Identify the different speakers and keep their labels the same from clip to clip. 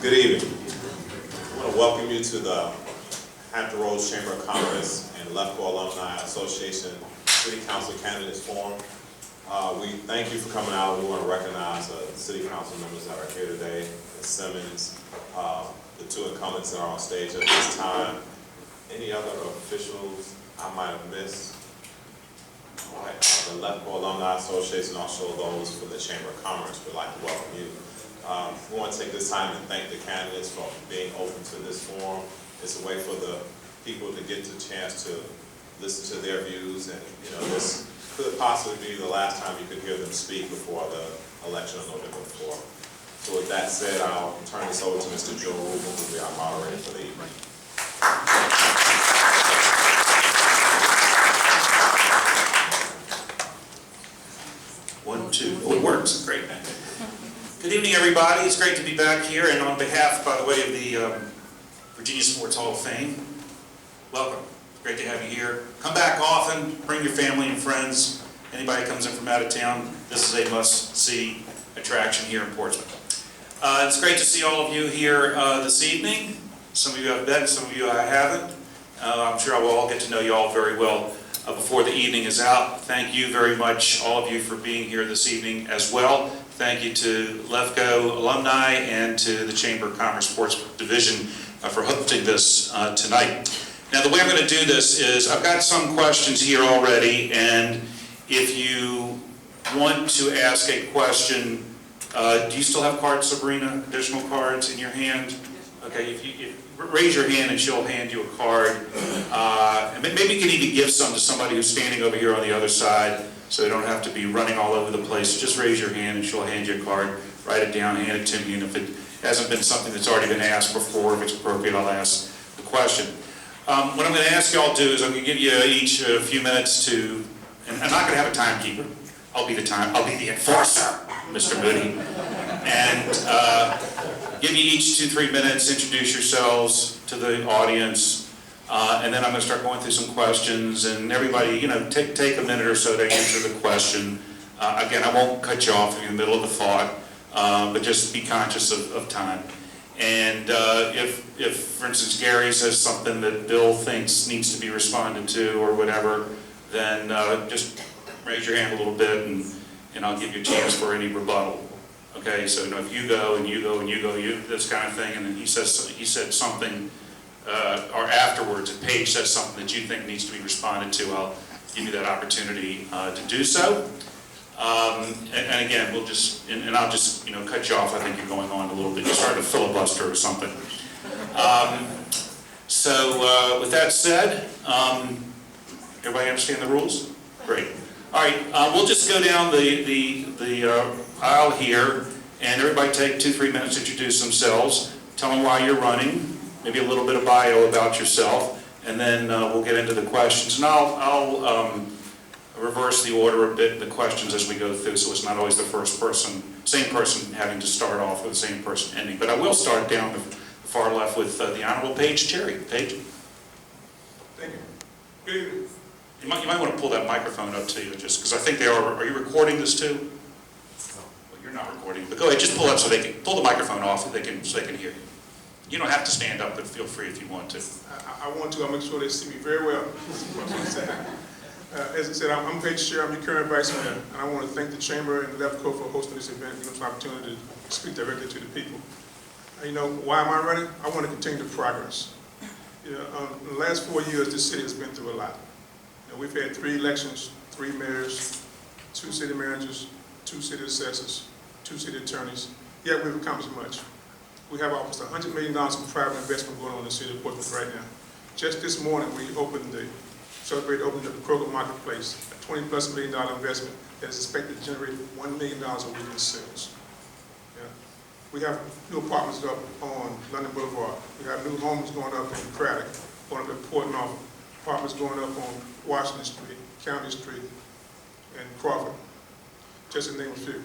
Speaker 1: Good evening. I want to welcome you to the Hampton Roads Chamber of Commerce and Lefcoe Alumni Association City Council Candidates Forum. We thank you for coming out. We want to recognize the city council members that are here today, Ms. Simmons, the two incumbents that are on stage at this time. Any other officials I might have missed? All right, the Lefcoe Alumni Association, also those for the Chamber of Commerce, would like to welcome you. We want to take this time to thank the candidates for being open to this forum. It's a way for the people to get the chance to listen to their views, and this could possibly be the last time you could hear them speak before the election on November 4th. So with that said, I'll turn this over to Mr. Joe Rubin, who will be our moderator for the evening.
Speaker 2: One, two, oh, it works, great. Good evening, everybody. It's great to be back here, and on behalf, by the way, of the Virginia Sports Hall of Fame, welcome. Great to have you here. Come back often, bring your family and friends. Anybody comes in from out of town, this is a must-see attraction here in Portsmouth. It's great to see all of you here this evening. Some of you I've met, some of you I haven't. I'm sure I will all get to know you all very well before the evening is out. Thank you very much, all of you, for being here this evening as well. Thank you to Lefcoe Alumni and to the Chamber of Commerce Sports Division for hosting this tonight. Now, the way I'm going to do this is I've got some questions here already, and if you want to ask a question, do you still have cards, Sabrina? Additional cards in your hand? Okay, if you raise your hand and she'll hand you a card. And maybe you can even give some to somebody who's standing over here on the other side, so they don't have to be running all over the place. Just raise your hand and she'll hand you a card. Write it down, hand it to me, and if it hasn't been something that's already been asked before, if it's appropriate, I'll ask the question. What I'm going to ask you all to do is I'm going to give you each a few minutes to, and I'm not going to have a timekeeper. I'll be the enforcer, Mr. Moody. And give you each 2-3 minutes, introduce yourselves to the audience, and then I'm going to start going through some questions, and everybody, take a minute or so to answer the question. Again, I won't cut you off in the middle of the thought, but just be conscious of time. And if, for instance, Gary says something that Bill thinks needs to be responded to or whatever, then just raise your hand a little bit, and I'll give you a chance for any rebuttal. Okay, so if you go and you go and you go, this kind of thing, and then he said something, or afterwards, if Paige says something that you think needs to be responded to, I'll give you that opportunity to do so. And again, we'll just, and I'll just, cut you off. I think you're going on a little bit. You're starting to filibuster or something. So with that said, everybody understand the rules? Great. All right, we'll just go down the aisle here, and everybody take 2-3 minutes to introduce themselves. Tell them why you're running, maybe a little bit of bio about yourself, and then we'll get into the questions. And I'll reverse the order a bit in the questions as we go through, so it's not always the same person having to start off with the same person ending. But I will start down the far left with the Honorable Paige Cherry. Paige?
Speaker 1: Thank you. Good evening.
Speaker 2: You might want to pull that microphone up to you, just because I think they are. Are you recording this too? Well, you're not recording, but go ahead, just pull up so they can pull the microphone off so they can hear you. You don't have to stand up, but feel free if you want to.
Speaker 3: I want to. I'll make sure they see me very well. As I said, I'm Paige Cherry. I'm your current vice mayor, and I want to thank the Chamber and Lefcoe for hosting this event, giving us an opportunity to speak directly to the people. Why am I running? I want to continue the progress. In the last 4 years, this city has been through a lot. We've had 3 elections, 3 mayors, 2 city managers, 2 city assessors, 2 city attorneys, yet we've accomplished much. We have almost $100 million in private investment going on in the city of Portsmouth right now. Just this morning, we celebrated opening of the Kroger Marketplace, a $20+ million investment that is expected to generate $1 million a week in sales. We have new apartments up on London Boulevard. We have new homes going up in Craddock, going up in Portsmouth, apartments going up on Washington Street, County Street, and Crawford, just to name a few.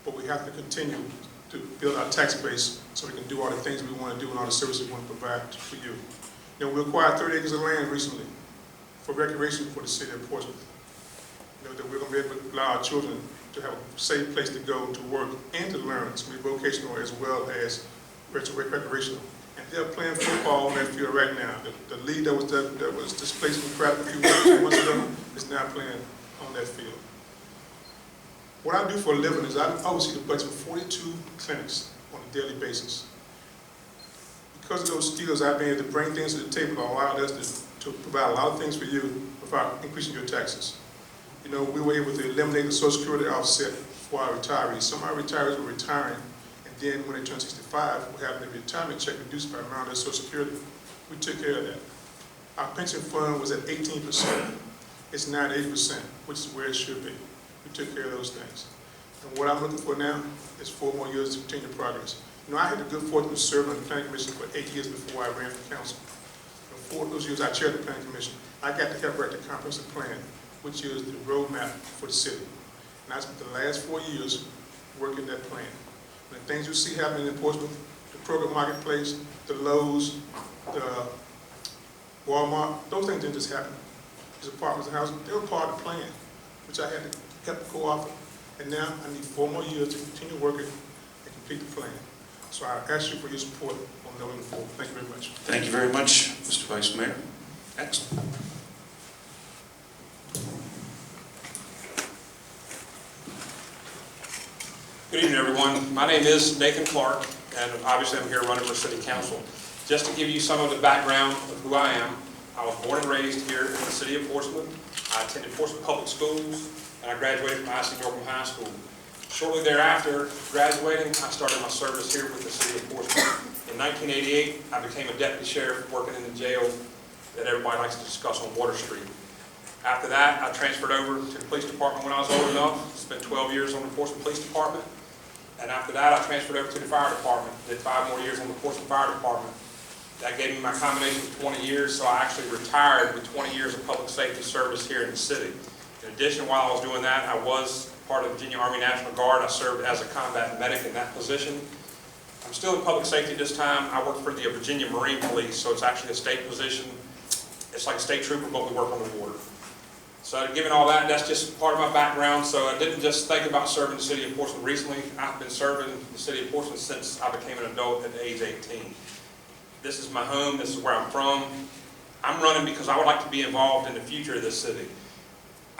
Speaker 3: But we have to continue to build our tax base so we can do all the things we want to do and all the services we want to provide for you. We acquired 30 acres of land recently for recreation for the city of Portsmouth. That we're going to be able to allow our children to have a safe place to go to work and to learn. It's going to be vocational as well as recreational. And they're playing football on that field right now. The league that was displaced from crap a few months ago is now playing on that field. What I do for a living is I oversee the budget for 42 clinics on a daily basis. Because of those skills, I've been able to bring things to the table that allowed us to provide a lot of things for you without increasing your taxes. You know, we were able to eliminate the Social Security offset for our retirees. Some of our retirees were retiring, and then when they turned 65, we had their retirement check reduced by around their Social Security. We took care of that. Our pension fund was at 18%. It's now at 8%, which is where it should be. We took care of those things. And what I'm looking for now is 4 more years to continue progress. You know, I had the good fortune to serve on the Planning Commission for 8 years before I ran for council. And 4 of those years I chaired the Planning Commission. I got to help write the comprehensive plan, which is the roadmap for the city. And I spent the last 4 years working that plan. And the things you see happening in Portsmouth, the Kroger Marketplace, the Lowe's, the Walmart, those things didn't just happen. These apartments and houses, they were part of the plan, which I had to help co-author. And now I need 4 more years to continue working and complete the plan. So I ask you for your support on November 4th. Thank you very much.
Speaker 2: Thank you very much, Mr. Vice Mayor. Excellent.
Speaker 4: Good evening, everyone. My name is Nathan Clark, and obviously I'm here running for City Council. Just to give you some of the background of who I am, I was born and raised here in the city of Portsmouth. I attended Portsmouth Public Schools, and I graduated from IC Northam High School. Shortly thereafter, graduating, I started my service here with the city of Portsmouth. In 1988, I became a deputy sheriff working in the jail that everybody likes to discuss on Water Street. After that, I transferred over to the police department when I was old enough, spent 12 years on the Portsmouth Police Department. And after that, I transferred over to the fire department, did 5 more years on the Portsmouth Fire Department. That gave me my combination of 20 years, so I actually retired with 20 years of public safety service here in the city. In addition, while I was doing that, I was part of the Virginia Army National Guard. I served as a combat medic in that position. I'm still in public safety this time. I work for the Virginia Marine Police, so it's actually a state position. It's like a state trooper, but we work on the water. So given all that, that's just part of my background. So I didn't just think about serving the city of Portsmouth recently. I've been serving the city of Portsmouth since I became an adult at age 18. This is my home. This is where I'm from. I'm running because I would like to be involved in the future of this city.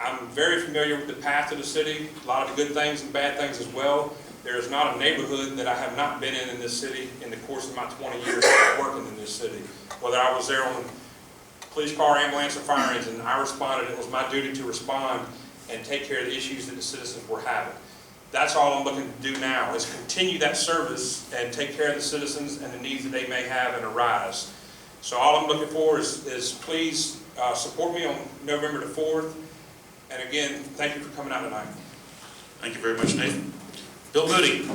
Speaker 4: I'm very familiar with the path of the city, a lot of the good things and bad things as well. There is not a neighborhood that I have not been in this city in the course of my 20 years working in this city. Whether I was there on police car, ambulance, or fire engine, I responded. It was my duty to respond and take care of the issues that the citizens were having. That's all I'm looking to do now, is continue that service and take care of the citizens and the needs that they may have and arise. So all I'm looking for is please support me on November the 4th. And again, thank you for coming out tonight.
Speaker 2: Thank you very much, Nathan. Bill Moody.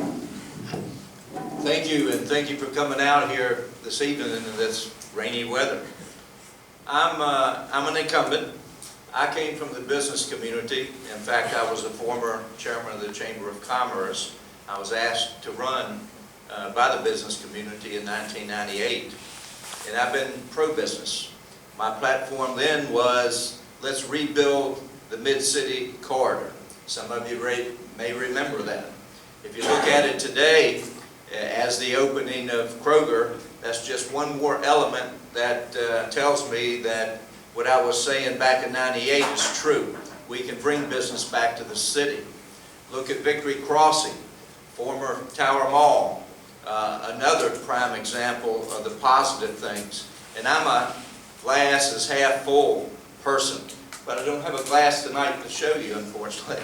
Speaker 5: Thank you, and thank you for coming out here this evening in this rainy weather. I'm an incumbent. I came from the business community. In fact, I was a former chairman of the Chamber of Commerce. I was asked to run by the business community in 1998, and I've been pro-business. My platform then was, let's rebuild the Mid-City Corridor. Some of you may remember that. If you look at it today, as the opening of Kroger, that's just one more element that tells me that what I was saying back in '98 is true. We can bring business back to the city. Look at Victory Crossing, former Tower Mall, another prime example of the positive things. And I'm a glass is half full person, but I don't have a glass tonight to show you, unfortunately.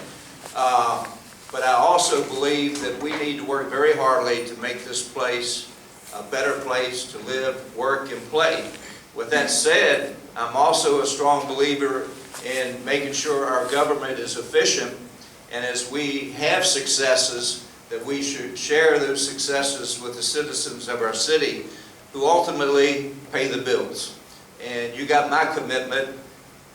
Speaker 5: But I also believe that we need to work very hardly to make this place a better place to live, work, and play. With that said, I'm also a strong believer in making sure our government is efficient, and as we have successes, that we should share those successes with the citizens of our city who ultimately pay the bills. And you got my commitment.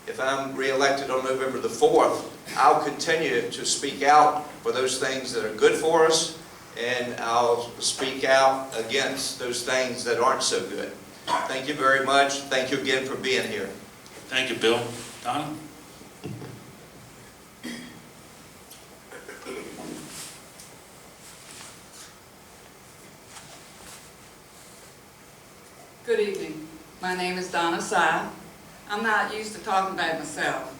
Speaker 5: If I'm re-elected on November the 4th, I'll continue to speak out for those things that are good for us, and I'll speak out against those things that aren't so good. Thank you very much. Thank you again for being here.
Speaker 2: Thank you, Bill. Donna?
Speaker 6: My name is Donna Sy. I'm not used to talking about myself,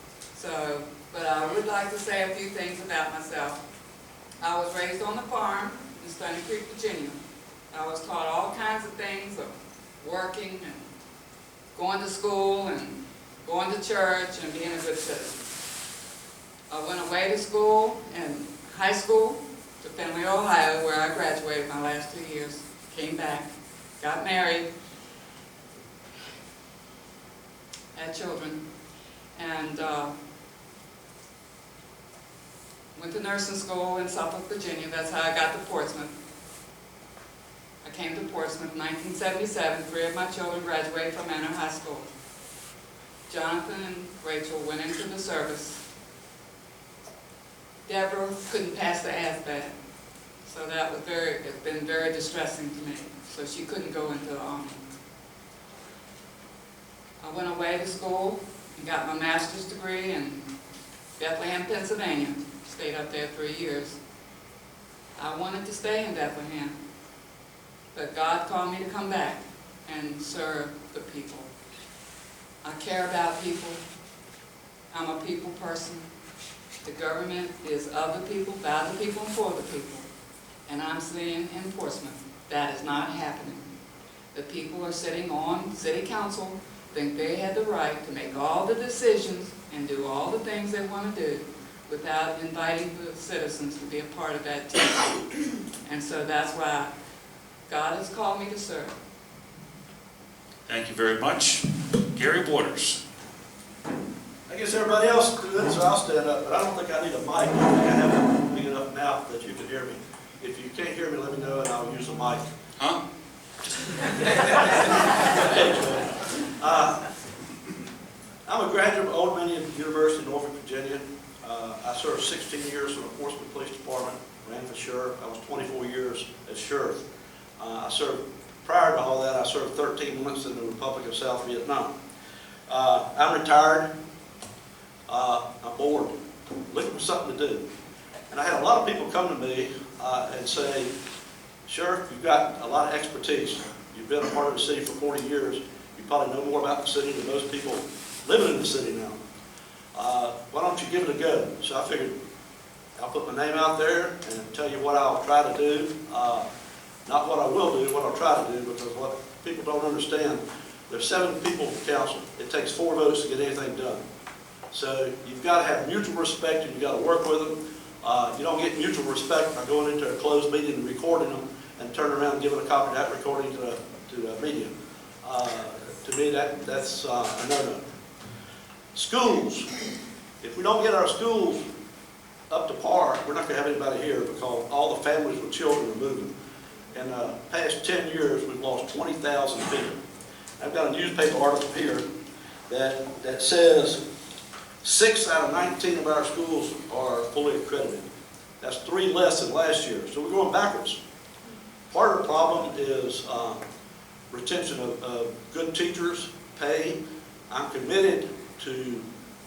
Speaker 6: but I would like to say a few things about myself. I was raised on the farm in Stony Creek, Virginia. I was taught all kinds of things of working and going to school and going to church and being a good citizen. I went away to school in high school to Findlay, Ohio, where I graduated my last 2 years. Came back, got married, had children, and went to nursing school in Suffolk, Virginia. That's how I got to Portsmouth. I came to Portsmouth in 1977. 3 of my children graduated from Manor High School. Jonathan and Rachel went into the service. Deborah couldn't pass the ASVAB, so that was it's been very distressing to me. So she couldn't go into the Army. I went away to school and got my master's degree in Bethlehem, Pennsylvania. Stayed up there 3 years. I wanted to stay in Bethlehem, but God called me to come back and serve the people. I care about people. I'm a people person. The government is of the people, by the people, and for the people. And I'm seeing in Portsmouth that is not happening. The people are sitting on city council, think they had the right to make all the decisions and do all the things they want to do without inviting the citizens to be a part of that team. And so that's why God has called me to serve.
Speaker 2: Thank you very much. Gary Waters.
Speaker 7: I guess everybody else do it, so I'll stand up, but I don't think I need a mic. I think I have a big enough mouth that you can hear me. If you can't hear me, let me know and I'll use a mic.
Speaker 2: Huh?
Speaker 7: I'm a graduate of Old Dominion University in Norfolk, Virginia. I served 16 years in the Portsmouth Police Department, ran for sheriff. I was 24 years as sheriff. Prior to all that, I served 13 months in the Republic of South Vietnam. I'm retired. I'm bored, looking for something to do. And I had a lot of people come to me and say, Sheriff, you've got a lot of expertise. You've been a part of the city for 40 years. You probably know more about the city than most people living in the city now. Why don't you give it a go? So I figured I'll put my name out there and tell you what I'll try to do. Not what I will do, what I'll try to do, because what people don't understand, there's 7 people on the council. It takes 4 votes to get anything done. So you've got to have mutual respect and you've got to work with them. You don't get mutual respect by going into a closed meeting and recording them and turning around and giving a copy of that recording to the media. To me, that's a no-no. Schools. If we don't get our schools up to par, we're not going to have anybody here because all the families with children are moving. In the past 10 years, we've lost 20,000 people. I've got a newspaper article here that says 6 out of 19 of our schools are fully accredited. That's 3 less than last year. So we're going backwards. Part of the problem is retention of good teachers, pay. I'm committed to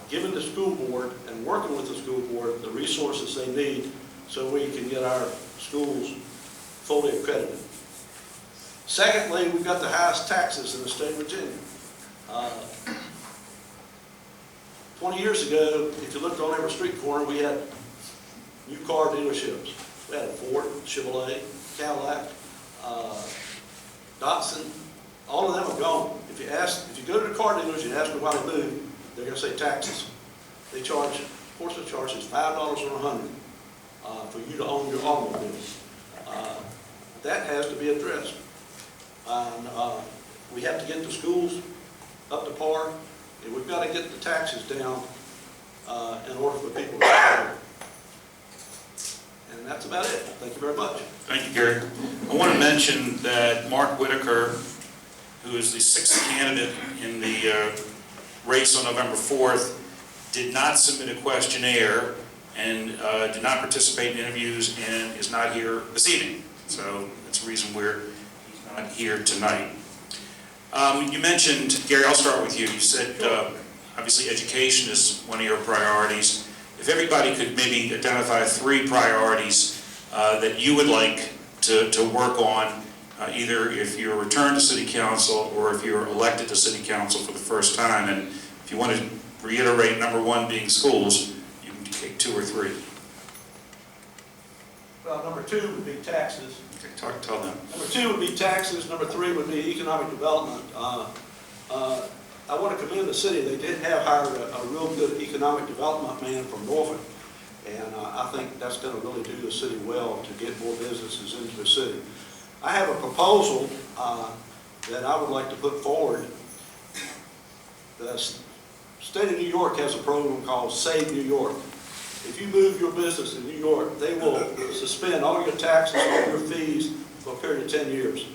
Speaker 7: giving the school board and working with the school board the resources they need so we can get our schools fully accredited. Secondly, we've got the highest taxes in the state of Virginia. 20 years ago, if you looked on every street corner, we had new car dealerships. We had a Ford, Chevrolet, Cadillac, Datsun. All of them are gone. If you go to the car dealers and ask them why they moved, they're going to say taxes. They charge, Portsmouth charges $5 or $100 for you to own your automobile. That has to be addressed. And we have to get the schools up to par, and we've got to get the taxes down in order for people to travel. And that's about it. Thank you very much.
Speaker 2: Thank you, Gary. I want to mention that Mark Whitaker, who is the 6th candidate in the race on November 4th, did not submit a questionnaire and did not participate in interviews and is not here this evening. So that's the reason he's not here tonight. You mentioned, Gary, I'll start with you. You said obviously education is one of your priorities. If everybody could maybe identify 3 priorities that you would like to work on either if you're returned to city council or if you're elected to city council for the first time. And if you want to reiterate number one being schools, you can take 2 or 3.
Speaker 7: Well, number 2 would be taxes.
Speaker 2: Okay, tell them.
Speaker 7: Number 2 would be taxes, number 3 would be economic development. I want to commend the city. They did have hired a real good economic development man from Norfolk, and I think that's going to really do the city well to get more businesses into the city. I have a proposal that I would like to put forward. The state of New York has a program called Save New York. If you move your business to New York, they will suspend all your taxes, all your fees for a period of 10 years.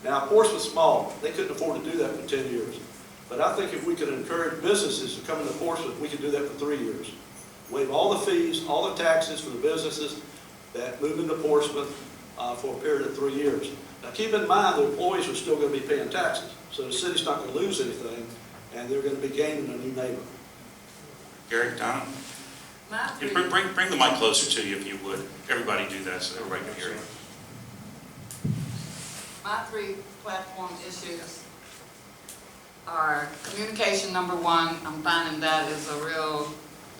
Speaker 7: Now, Portsmouth's small. They couldn't afford to do that for 10 years. But I think if we could encourage businesses to come into Portsmouth, we could do that for 3 years. Waive all the fees, all the taxes for the businesses that move into Portsmouth for a period of 3 years. Now, keep in mind the employees are still going to be paying taxes. So the city's not going to lose anything, and they're going to be gaining a new neighbor.
Speaker 2: Gary, Donna? Bring the mic closer to you if you would. Everybody do that so everybody can hear you.
Speaker 6: My 3 platform issues are communication, number 1. I'm finding that is a real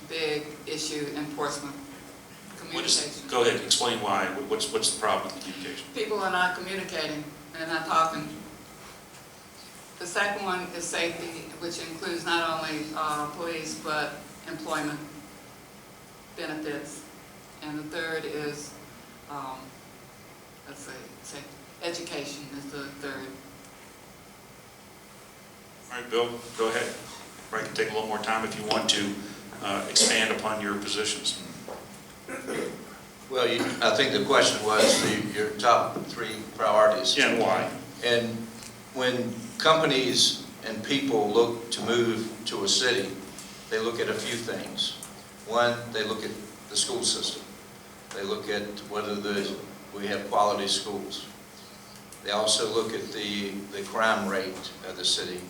Speaker 6: big issue in Portsmouth. Communication.
Speaker 2: Go ahead, explain why. What's the problem with communication?
Speaker 6: People are not communicating, they're not talking. The second one is safety, which includes not only police, but employment benefits. And the third is, let's say education is the third.
Speaker 2: All right, Bill, go ahead. Or I can take a little more time if you want to expand upon your positions.
Speaker 5: Well, I think the question was your top 3 priorities.
Speaker 2: Yeah, and why?
Speaker 5: And when companies and people look to move to a city, they look at a few things. One, they look at the school system. They look at whether we have quality schools. They also look at the crime rate of the city.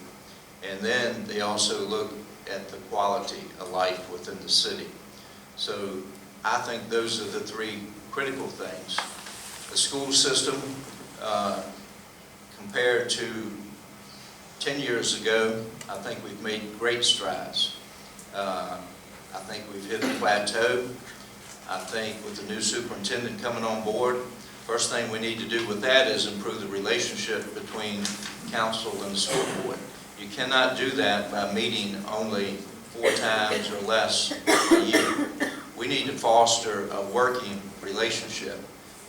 Speaker 5: And then they also look at the quality of life within the city. So I think those are the 3 critical things. The school system, compared to 10 years ago, I think we've made great strides. I think we've hit a plateau. I think with the new superintendent coming on board, first thing we need to do with that is improve the relationship between council and the school board. You cannot do that by meeting only 4 times or less a year. We need to foster a working relationship.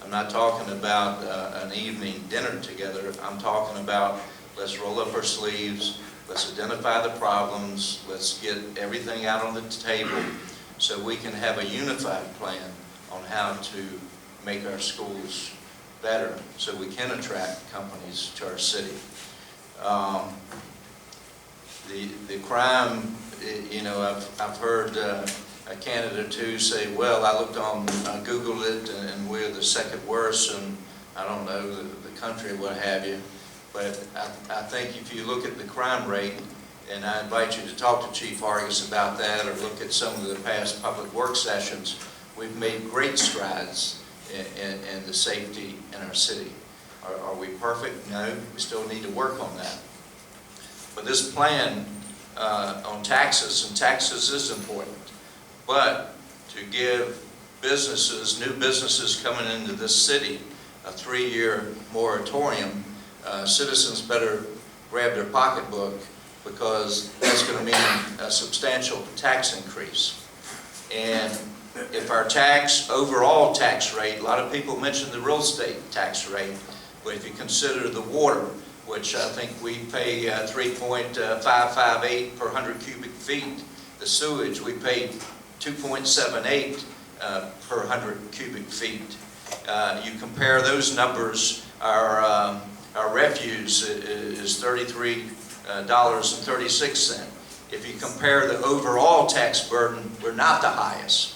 Speaker 5: I'm not talking about an evening dinner together. I'm talking about let's roll up our sleeves, let's identify the problems, let's get everything out on the table so we can have a unified plan on how to make our schools better so we can attract companies to our city. The crime, you know, I've heard a candidate or 2 say, well, I looked on, I Googled it, and we're the 2nd worst, and I don't know, the country, what have you. But I think if you look at the crime rate, and I invite you to talk to Chief Argus about that, or look at some of the past public work sessions, we've made great strides in the safety in our city. Are we perfect? No, we still need to work on that. But this plan on taxes, and taxes is important, but to give businesses, new businesses coming into this city, a 3-year moratorium, citizens better grab their pocketbook because that's going to mean a substantial tax increase. And if our overall tax rate, a lot of people mention the real estate tax rate, but if you consider the water, which I think we pay 3.558 per 100 cubic feet, the sewage, we pay 2.78 per 100 cubic feet. You compare those numbers, our refuse is $33.36. If you compare the overall tax burden, we're not the highest.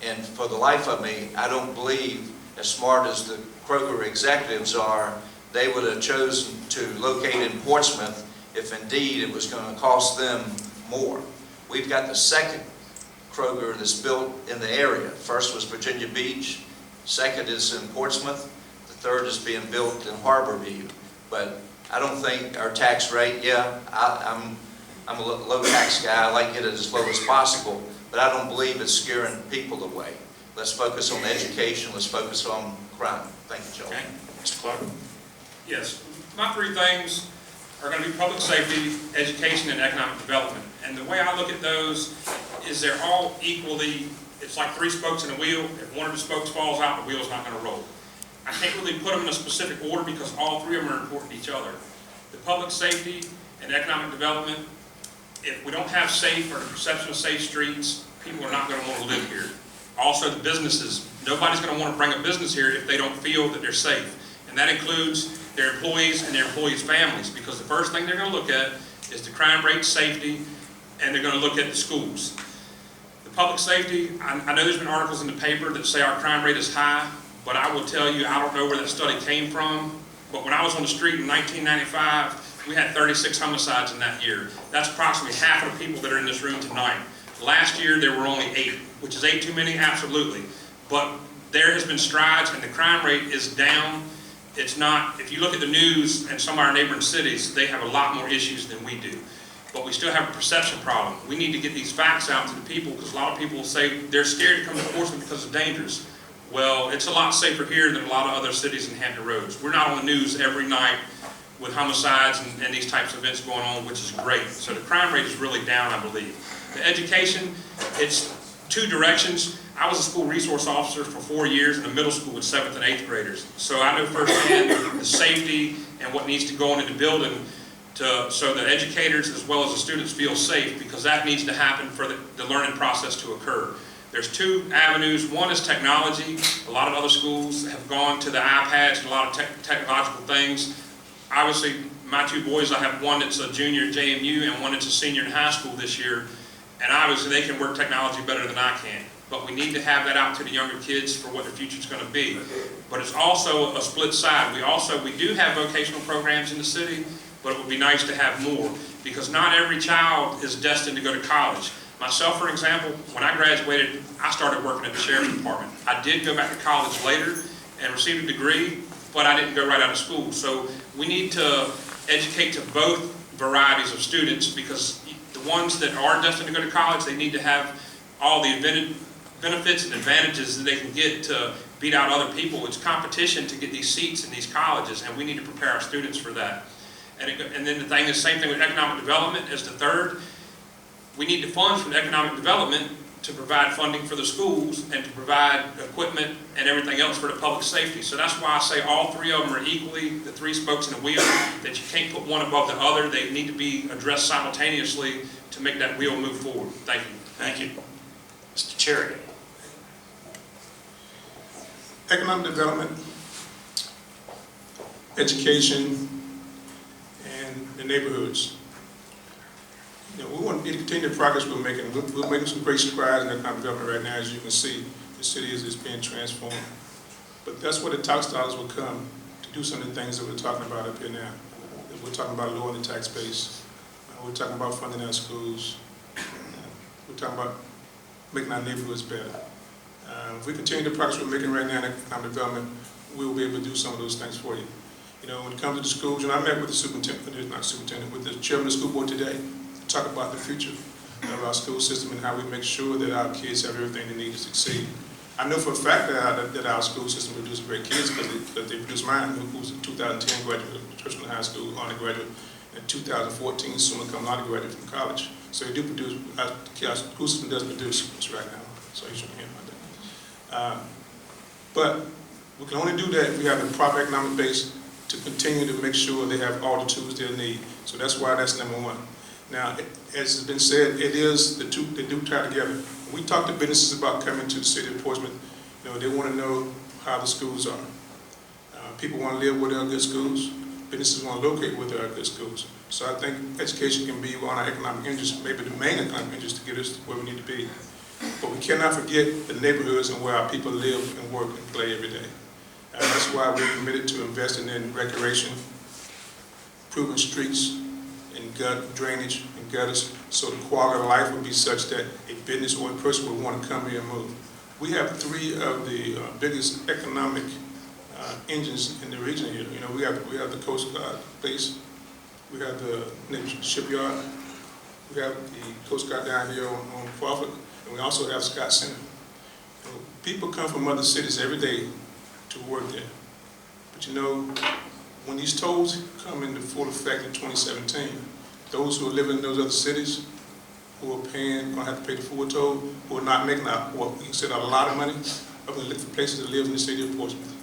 Speaker 5: And for the life of me, I don't believe, as smart as the Kroger executives are, they would have chosen to locate in Portsmouth if indeed it was going to cost them more. We've got the 2nd Kroger that's built in the area. First was Virginia Beach, 2nd is in Portsmouth, the third is being built in Harborview. But I don't think our tax rate, I'm a low tax guy, I like to get it as low as possible, but I don't believe it's scaring people away. Let's focus on education, let's focus on crime. Thank you, Joel.
Speaker 2: Okay, Mr. Clark?
Speaker 4: Yes, my three things are going to be public safety, education, and economic development. And the way I look at those is they're all equally, it's like three spokes in a wheel. If one of the spokes falls out, the wheel's not going to roll. I can't really put them in a specific order because all three of them are important to each other. The public safety and economic development, if we don't have safe or the perception of safe streets, people are not going to want to live here. Also the businesses, nobody's going to want to bring a business here if they don't feel that they're safe. And that includes their employees and their employees' families, because the first thing they're going to look at is the crime rate, safety, and they're going to look at the schools. The public safety, I know there's been articles in the paper that say our crime rate is high, but I will tell you, I don't know where that study came from, but when I was on the street in 1995, we had 36 homicides in that year. That's approximately half of the people that are in this room tonight. Last year, there were only 8, which is 8 too many, absolutely. But there has been strides, and the crime rate is down. It's not, if you look at the news and some of our neighboring cities, they have a lot more issues than we do. But we still have a perception problem. We need to get these facts out to the people, because a lot of people will say they're scared to come to Portsmouth because it's dangerous. Well, it's a lot safer here than a lot of other cities in Hampton Roads. We're not on the news every night with homicides and these types of events going on, which is great. So the crime rate is really down, I believe. The education, it's two directions. I was a school resource officer for 4 years in the middle school with 7th and 8th graders. So I know firsthand the safety and what needs to go into the building so that educators as well as the students feel safe, because that needs to happen for the learning process to occur. There's two avenues. One is technology. A lot of other schools have gone to the iPads and a lot of technological things. Obviously, my two boys, I have one that's a junior at JMU and one that's a senior in high school this year. And obviously they can work technology better than I can. But we need to have that out to the younger kids for what the future's going to be. But it's also a split side. We do have vocational programs in the city, but it would be nice to have more, because not every child is destined to go to college. Myself, for example, when I graduated, I started working at the Sheriff's Department. I did go back to college later and receive a degree, but I didn't go right out of school. So we need to educate to both varieties of students, because the ones that are destined to go to college, they need to have all the benefits and advantages that they can get to beat out other people. It's competition to get these seats in these colleges, and we need to prepare our students for that. And then the thing is, same thing with economic development as the third. We need the funds from economic development to provide funding for the schools and to provide equipment and everything else for the public safety. So that's why I say all three of them are equally the three spokes in a wheel, that you can't put one above the other. They need to be addressed simultaneously to make that wheel move forward. Thank you.
Speaker 2: Thank you. Mr. Cherry?
Speaker 3: Economic development, education, and the neighborhoods. You know, we want to continue the progress we're making. We're making some great strides in economic development right now. As you can see, the city is being transformed. But that's where the tax dollars will come to do some of the things that we're talking about up here now. We're talking about lowering the tax base. We're talking about funding our schools. We're talking about making our neighborhoods better. If we continue the progress we're making right now in economic development, we will be able to do some of those things for you. You know, when it comes to the schools, and I met with the superintendent, not superintendent, with the chairman of the school board today to talk about the future of our school system and how we make sure that our kids have everything they need to succeed. I know for a fact that our school system produces great kids, because they produce mine, who was a 2010 graduate of Portsmouth High School, undergraduate, and 2014 soon become an undergraduate from college. So they do produce, our school system does produce this right now. So you shouldn't hear about that. But we can only do that if we have the proper economic base to continue to make sure they have all the tools they need. So that's why that's number one. Now, as has been said, it is the two, they do tie together. When we talk to businesses about coming to the city of Portsmouth, you know, they want to know how the schools are. People want to live where there are good schools. Businesses want to locate where there are good schools. So I think education can be one of our economic interests, maybe the main economic interest to get us to where we need to be. But we cannot forget the neighborhoods and where our people live and work and play every day. And that's why we're committed to investing in recreation, improving streets and drainage and gutters, so the quality of life would be such that a business or a person would want to come here and move. We have three of the biggest economic engines in the region here. You know, we have the Coast Guard base, we have the Navy shipyard, we have the Coast Guard down here on Crawford, and we also have Scott Center. You know, people come from other cities every day to work there. But you know, when these tolls come into full effect in 2017, those who are living in those other cities, who are paying, gonna have to pay the full toll, who are not making what we consider a lot of money, are gonna look for places to live in the city of Portsmouth.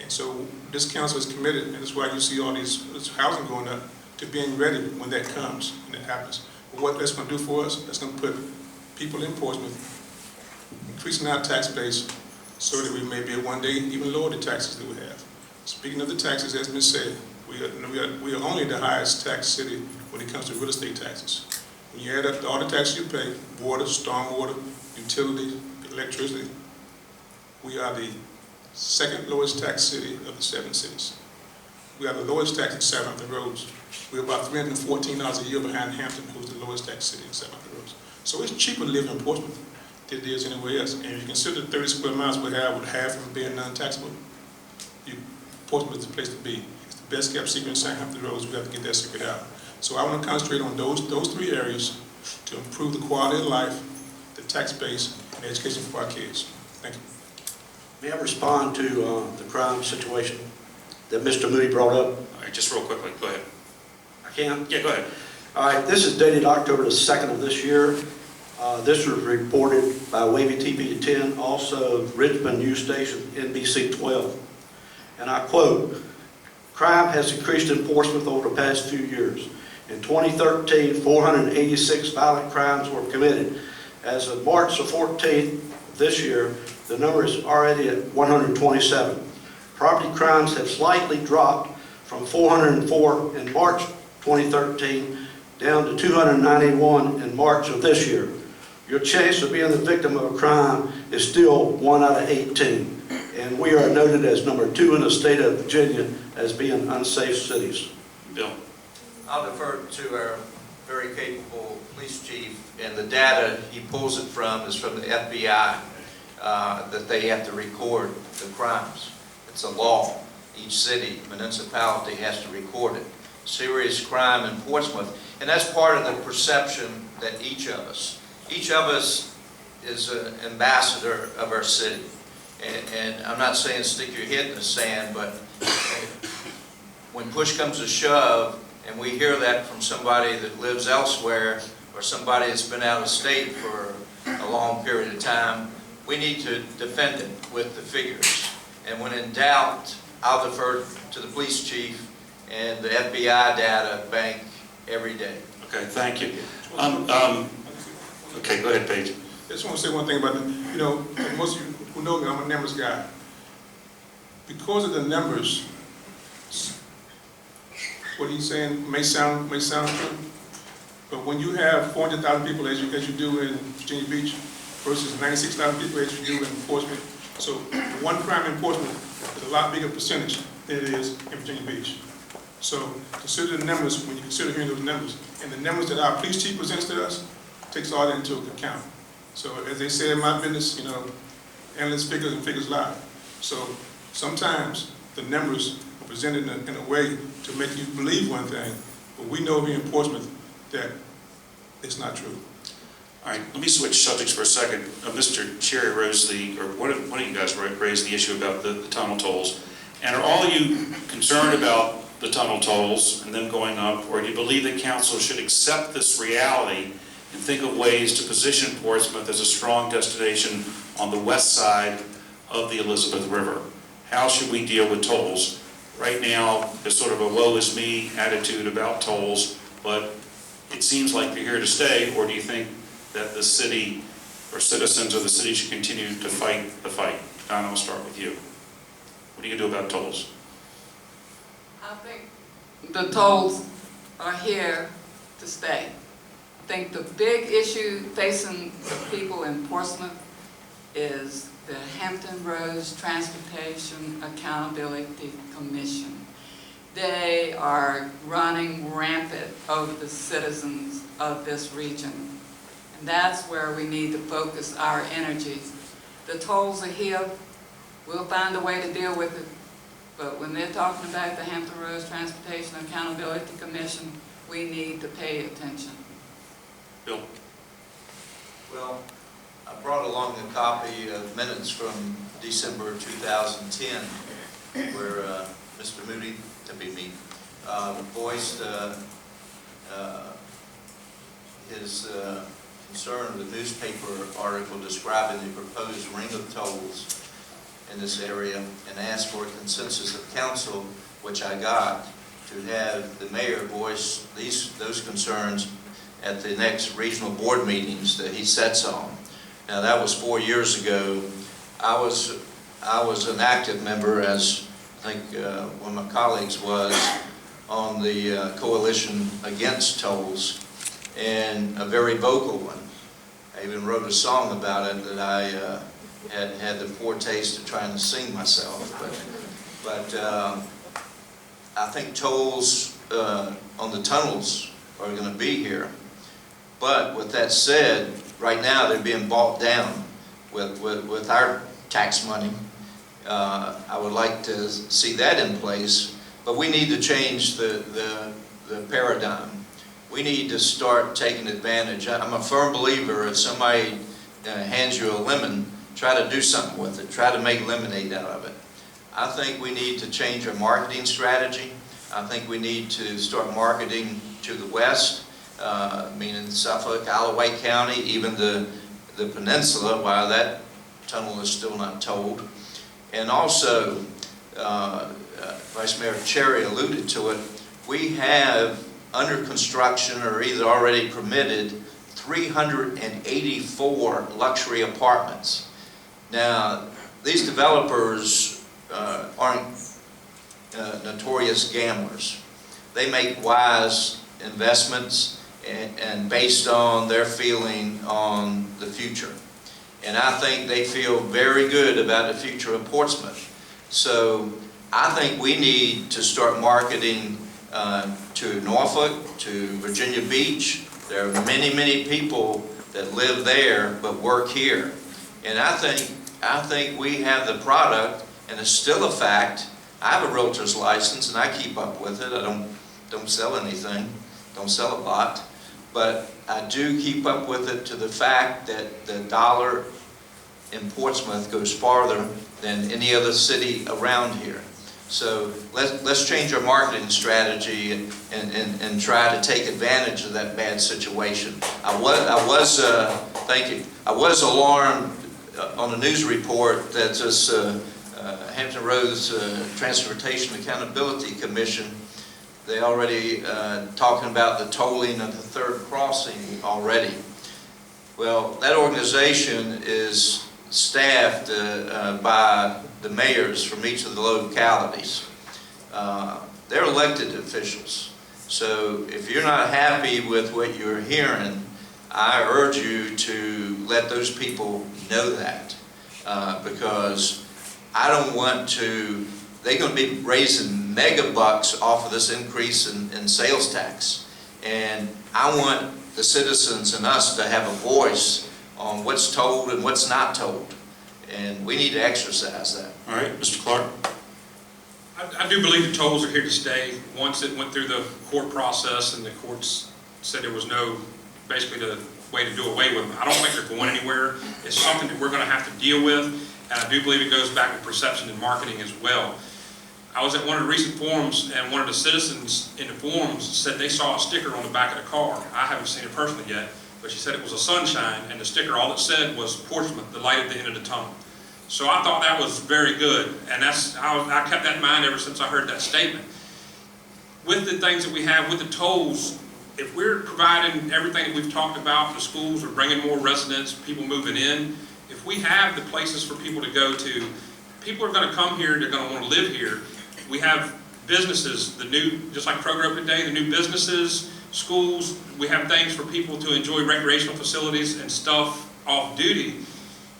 Speaker 3: And so this council is committed, and that's why you see all this housing going up, to being ready when that comes and it happens. But what that's gonna do for us, that's gonna put people in Portsmouth, increasing our tax base so that we may be able one day even lower the taxes that we have. Speaking of the taxes, as has been said, we are only the highest tax city when it comes to real estate taxes. When you add up all the taxes you pay, water, stormwater, utilities, electricity, we are the second lowest tax city of the 7 cities. We are the lowest tax in Southampton roads. We're about $314 a year behind Hampton, who's the lowest tax city in Southampton roads. So it's cheaper to live in Portsmouth than it is anywhere else. And if you consider the 30 square miles we have, with half of them being non-taxable, Portsmouth is the place to be. It's the best kept secret in Southampton roads. We have to get that secret out. So I want to concentrate on those 3 areas to improve the quality of life, the tax base, and education for our kids. Thank you.
Speaker 7: May I respond to the crime situation that Mr. Moody brought up?
Speaker 2: All right, just real quickly, go ahead.
Speaker 7: I can?
Speaker 2: Yeah, go ahead.
Speaker 7: All right, this is dated October the 2nd of this year. This was reported by Wavy TV 10, also Richmond News Station, NBC 12. And I quote, "Crime has increased in Portsmouth over the past few years. In 2013, 486 violent crimes were committed. As of March the 14th this year, the number is already at 127. Property crimes have slightly dropped from 404 in March 2013 down to 291 in March of this year. Your chance of being the victim of a crime is still 1 out of 18. And we are noted as number 2 in the state of Virginia as being unsafe cities."
Speaker 2: Bill?
Speaker 5: I'll defer to our very capable police chief, and the data he pulls it from is from the FBI, that they have to record the crimes. It's a law. Each city, municipality has to record it. Serious crime in Portsmouth, and that's part of the perception that each of us is an ambassador of our city. And I'm not saying stick your head in the sand, but when push comes to shove, and we hear that from somebody that lives elsewhere, or somebody that's been out of state for a long period of time, we need to defend it with the figures. And when in doubt, I'll defer to the police chief and the FBI data bank every day.
Speaker 2: Okay, thank you. Okay, go ahead, Paige.
Speaker 3: I just want to say one thing about it. You know, most of you who know me, I'm a numbers guy. Because of the numbers, what he's saying may sound true, but when you have 400,000 people as you do in Virginia Beach versus 96,000 people as you do in Portsmouth, so one crime in Portsmouth is a lot bigger percentage than it is in Virginia Beach. So consider the numbers when you consider hearing those numbers, and the numbers that our police chief presents to us takes all that into account. So as they say in my business, you know, endless figures and figures lie. So sometimes the numbers are presented in a way to make you believe one thing, but we know here in Portsmouth that it's not true.
Speaker 2: All right, let me switch subjects for a second. Mr. Cherry raised one of you guys raised the issue about the tunnel tolls. And are all of you concerned about the tunnel tolls and them going up, or do you believe that council should accept this reality and think of ways to position Portsmouth as a strong destination on the west side of the Elizabeth River? How should we deal with tolls? Right now, there's sort of a woe is me attitude about tolls, but it seems like they're here to stay, or do you think that the city or citizens of the city should continue to fight the fight? Don, I'll start with you. What are you going to do about tolls?
Speaker 6: I think the tolls are here to stay. I think the big issue facing the people in Portsmouth is the Hampton Roads Transportation Accountability Commission. They are running rampant over the citizens of this region. And that's where we need to focus our energies. The tolls are here. We'll find a way to deal with it. But when they're talking about the Hampton Roads Transportation Accountability Commission, we need to pay attention.
Speaker 2: Bill?
Speaker 5: Well, I brought along a copy of minutes from December 2010, where Mr. Moody, to be me, voiced his concern with the newspaper article describing the proposed ring of tolls in this area, and asked for a consensus of council, which I got, to have the mayor voice those concerns at the next regional board meetings that he sets on. Now, that was 4 years ago. I was an active member, as I think one of my colleagues was, on the coalition against tolls, and a very vocal one. I even wrote a song about it that I had the poor taste of trying to sing myself. But I think tolls on the tunnels are going to be here. But with that said, right now they're being bought down with our tax money. I would like to see that in place, but we need to change the paradigm. We need to start taking advantage. I'm a firm believer if somebody hands you a lemon, try to do something with it. Try to make lemonade out of it. I think we need to change our marketing strategy. I think we need to start marketing to the west, meaning Suffolk, Isle of Wight County, even the peninsula, while that tunnel is still not tolled. And also, Vice Mayor Cherry alluded to it, we have under construction or either already permitted 384 luxury apartments. Now, these developers aren't notorious gamblers. They make wise investments and based on their feeling on the future. And I think they feel very good about the future of Portsmouth. So I think we need to start marketing to Norfolk, to Virginia Beach. There are many, many people that live there but work here. And I think we have the product, and it's still a fact. I have a realtor's license and I keep up with it. I don't sell anything, don't sell a lot, but I do keep up with it to the fact that the dollar in Portsmouth goes farther than any other city around here. So let's change our marketing strategy and try to take advantage of that bad situation. I was alarmed on a news report that this Hampton Roads Transportation Accountability Commission, they already talking about the tolling of the third crossing already. Well, that organization is staffed by the mayors from each of the localities. They're elected officials. So if you're not happy with what you're hearing, I urge you to let those people know that. Because I don't want to, they're going to be raising mega bucks off of this increase in sales tax. And I want the citizens and us to have a voice on what's told and what's not told. And we need to exercise that.
Speaker 2: All right, Mr. Clark.
Speaker 4: I do believe the tolls are here to stay. Once it went through the court process and the courts said there was no, basically the way to do away with them, I don't think they're going anywhere. It's something that we're going to have to deal with, and I do believe it goes back to perception and marketing as well. I was at one of the recent forums, and one of the citizens in the forums said they saw a sticker on the back of the car. I haven't seen it personally yet, but she said it was a sunshine, and the sticker, all it said was Portsmouth, the light at the end of the tunnel. So I thought that was very good, and I kept that in mind ever since I heard that statement. With the things that we have with the tolls, if we're providing everything that we've talked about, the schools are bringing more residents, people moving in, if we have the places for people to go to, people are going to come here, they're going to want to live here. We have businesses, just like Kroger today, the new businesses, schools, we have things for people to enjoy recreational facilities and stuff off duty.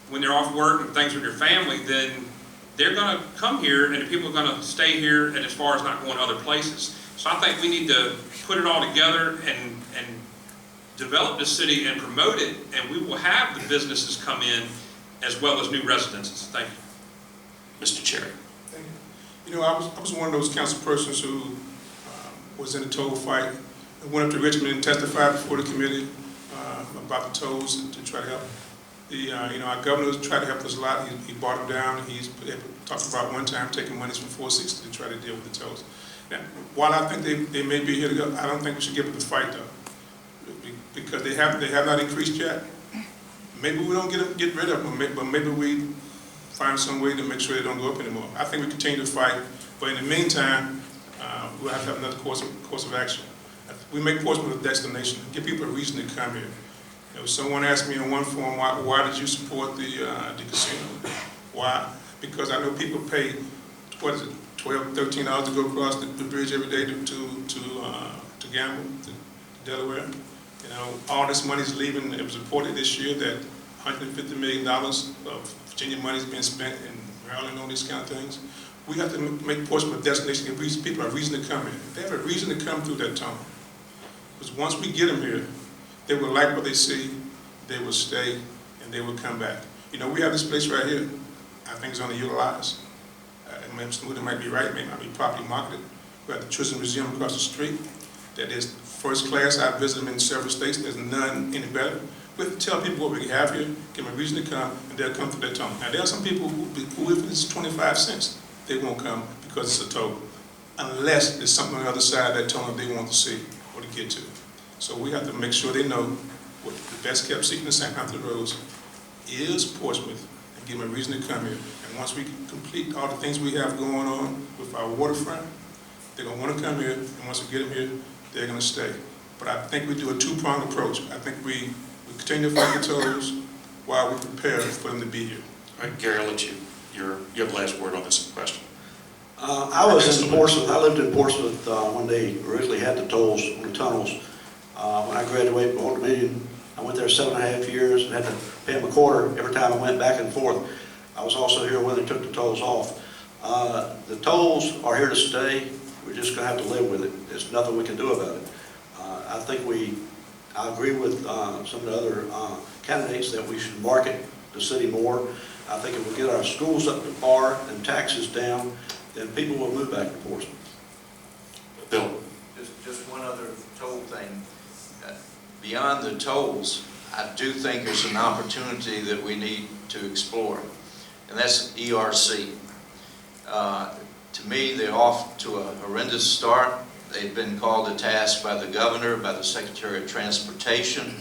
Speaker 4: When they're off work and things with their family, then they're going to come here and the people are going to stay here, and as far as not going to other places. So I think we need to put it all together and develop the city and promote it, and we will have the businesses come in as well as new residences. Thank you.
Speaker 2: Mr. Cherry.
Speaker 3: Thank you. You know, I was one of those council persons who was in the toll fight. I went up to Richmond and testified before the committee about the tolls to try to help. You know, our governor tried to help us a lot. He brought them down. He's talked about one time taking monies from 460 to try to deal with the tolls. Now, while I think they may be here to go, I don't think we should give it the fight though, because they have not increased yet. Maybe we don't get rid of them, but maybe we find some way to make sure they don't go up anymore. I think we continue to fight, but in the meantime, we'll have to have another course of action. We make Portsmouth a destination, give people a reason to come here. You know, someone asked me in one forum, why did you support the casino? Why? Because I know people pay, what is it, $12, $13 to go across the bridge every day to gamble, to Delaware. You know, all this money is leaving. It was reported this year that $150 million of Virginia money is being spent in Maryland on these kind of things. We have to make Portsmouth a destination, give people a reason to come here. They have a reason to come through that tunnel. Because once we get them here, they will like what they see, they will stay, and they will come back. You know, we have this place right here. I think it's underutilized. Mr. Wood might be right, may not be properly marketed. We have the Tourism Museum across the street. That is first class. I've visited them in several states. There's none any better. We have to tell people what we have here, give them a reason to come, and they'll come through that tunnel. Now, there are some people who if it's 25 cents, they won't come because it's a toll, unless there's something on the other side of that tunnel they want to see or to get to. So we have to make sure they know what the best kept secret in St. Hampton Roads is Portsmouth, and give them a reason to come here. And once we complete all the things we have going on with our waterfront, they're going to want to come here, and once we get them here, they're going to stay. But I think we do a two-pronged approach. I think we continue to fight the tolls while we prepare for them to be here.
Speaker 2: All right, Gary, I'll let you have the last word on this question.
Speaker 7: I was in Portsmouth. I lived in Portsmouth when they originally had the tolls on the tunnels. When I graduated from Old Dominion, I went there 7.5 years and had to pay them a quarter every time I went back and forth. I was also here when they took the tolls off. The tolls are here to stay. We're just going to have to live with it. There's nothing we can do about it. I agree with some of the other candidates that we should market the city more. I think if we get our schools up to par and taxes down, then people will move back to Portsmouth.
Speaker 2: Bill.
Speaker 5: Just one other toll thing. Beyond the tolls, I do think there's an opportunity that we need to explore, and that's ERC. To me, they're off to a horrendous start. They've been called to task by the governor, by the Secretary of Transportation.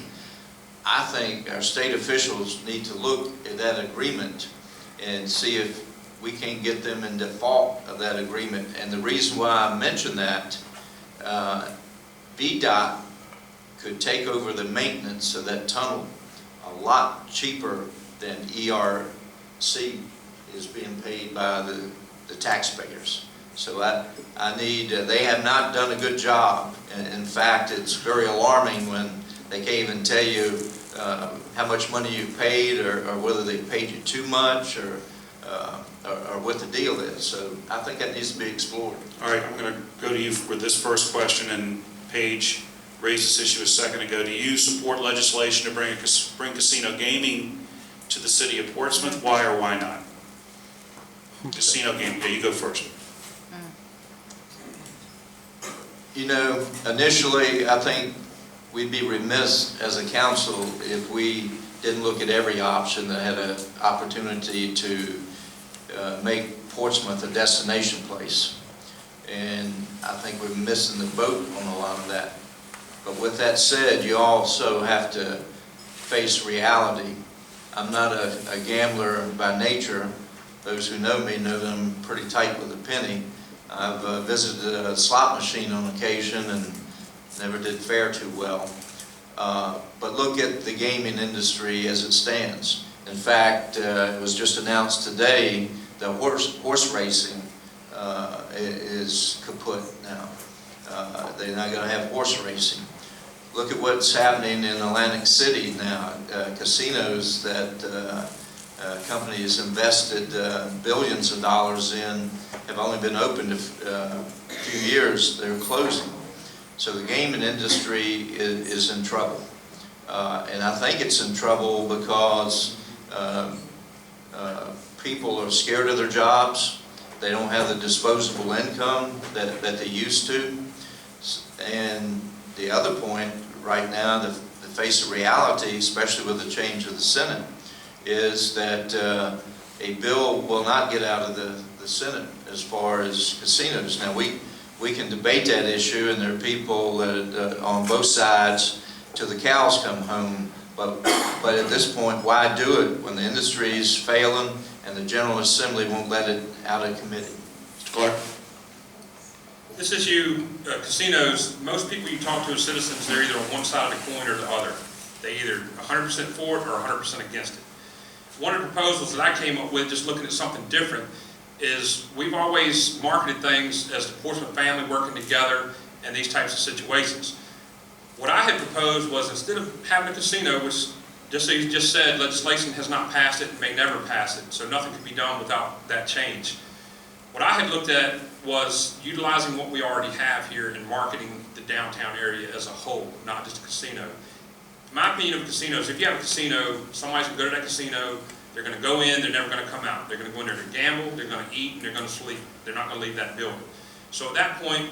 Speaker 5: I think our state officials need to look at that agreement and see if we can get them in default of that agreement. And the reason why I mention that, VDOT could take over the maintenance of that tunnel a lot cheaper than ERC is being paid by the taxpayers. So they have not done a good job. In fact, it's very alarming when they can't even tell you how much money you paid or whether they paid you too much or what the deal is. So I think that needs to be explored.
Speaker 2: All right, I'm going to go to you for this first question, and Paige raised this issue a second ago. Do you support legislation to bring casino gaming to the city of Portsmouth? Why or why not? Casino gaming. Okay, you go first.
Speaker 5: You know, initially, I think we'd be remiss as a council if we didn't look at every option that had an opportunity to make Portsmouth a destination place. And I think we're missing the boat on a lot of that. But with that said, you also have to face reality. I'm not a gambler by nature. Those who know me know that I'm pretty tight with a penny. I've visited a slot machine on occasion and never did fare too well. But look at the gaming industry as it stands. In fact, it was just announced today that horse racing is kaput now. They're not going to have horse racing. Look at what's happening in Atlantic City now. Casinos that companies invested billions of dollars in have only been opened a few years. They're closing. So the gaming industry is in trouble. And I think it's in trouble because people are scared of their jobs. They don't have the disposable income that they used to. And the other point, right now, the face of reality, especially with the change of the Senate, is that a bill will not get out of the Senate as far as casinos. Now, we can debate that issue, and there are people that, on both sides till the cows come home, but at this point, why do it when the industry is failing and the General Assembly won't let it out of committee? Mr. Clark?
Speaker 4: This issue, casinos, most people you talk to as citizens, they're either on one side of the coin or the other. They either 100% for it or 100% against it. One of the proposals that I came up with, just looking at something different, is we've always marketed things as the Portsmouth family working together and these types of situations. What I had proposed was, instead of having a casino, which, just as you just said, legislation has not passed it and may never pass it, so nothing can be done without that change. What I had looked at was utilizing what we already have here and marketing the downtown area as a whole, not just a casino. My opinion of casinos, if you have a casino, somebody's going to go to that casino, they're going to go in, they're never going to come out. They're going to go in there to gamble, they're going to eat, and they're going to sleep. They're not going to leave that building. So at that point,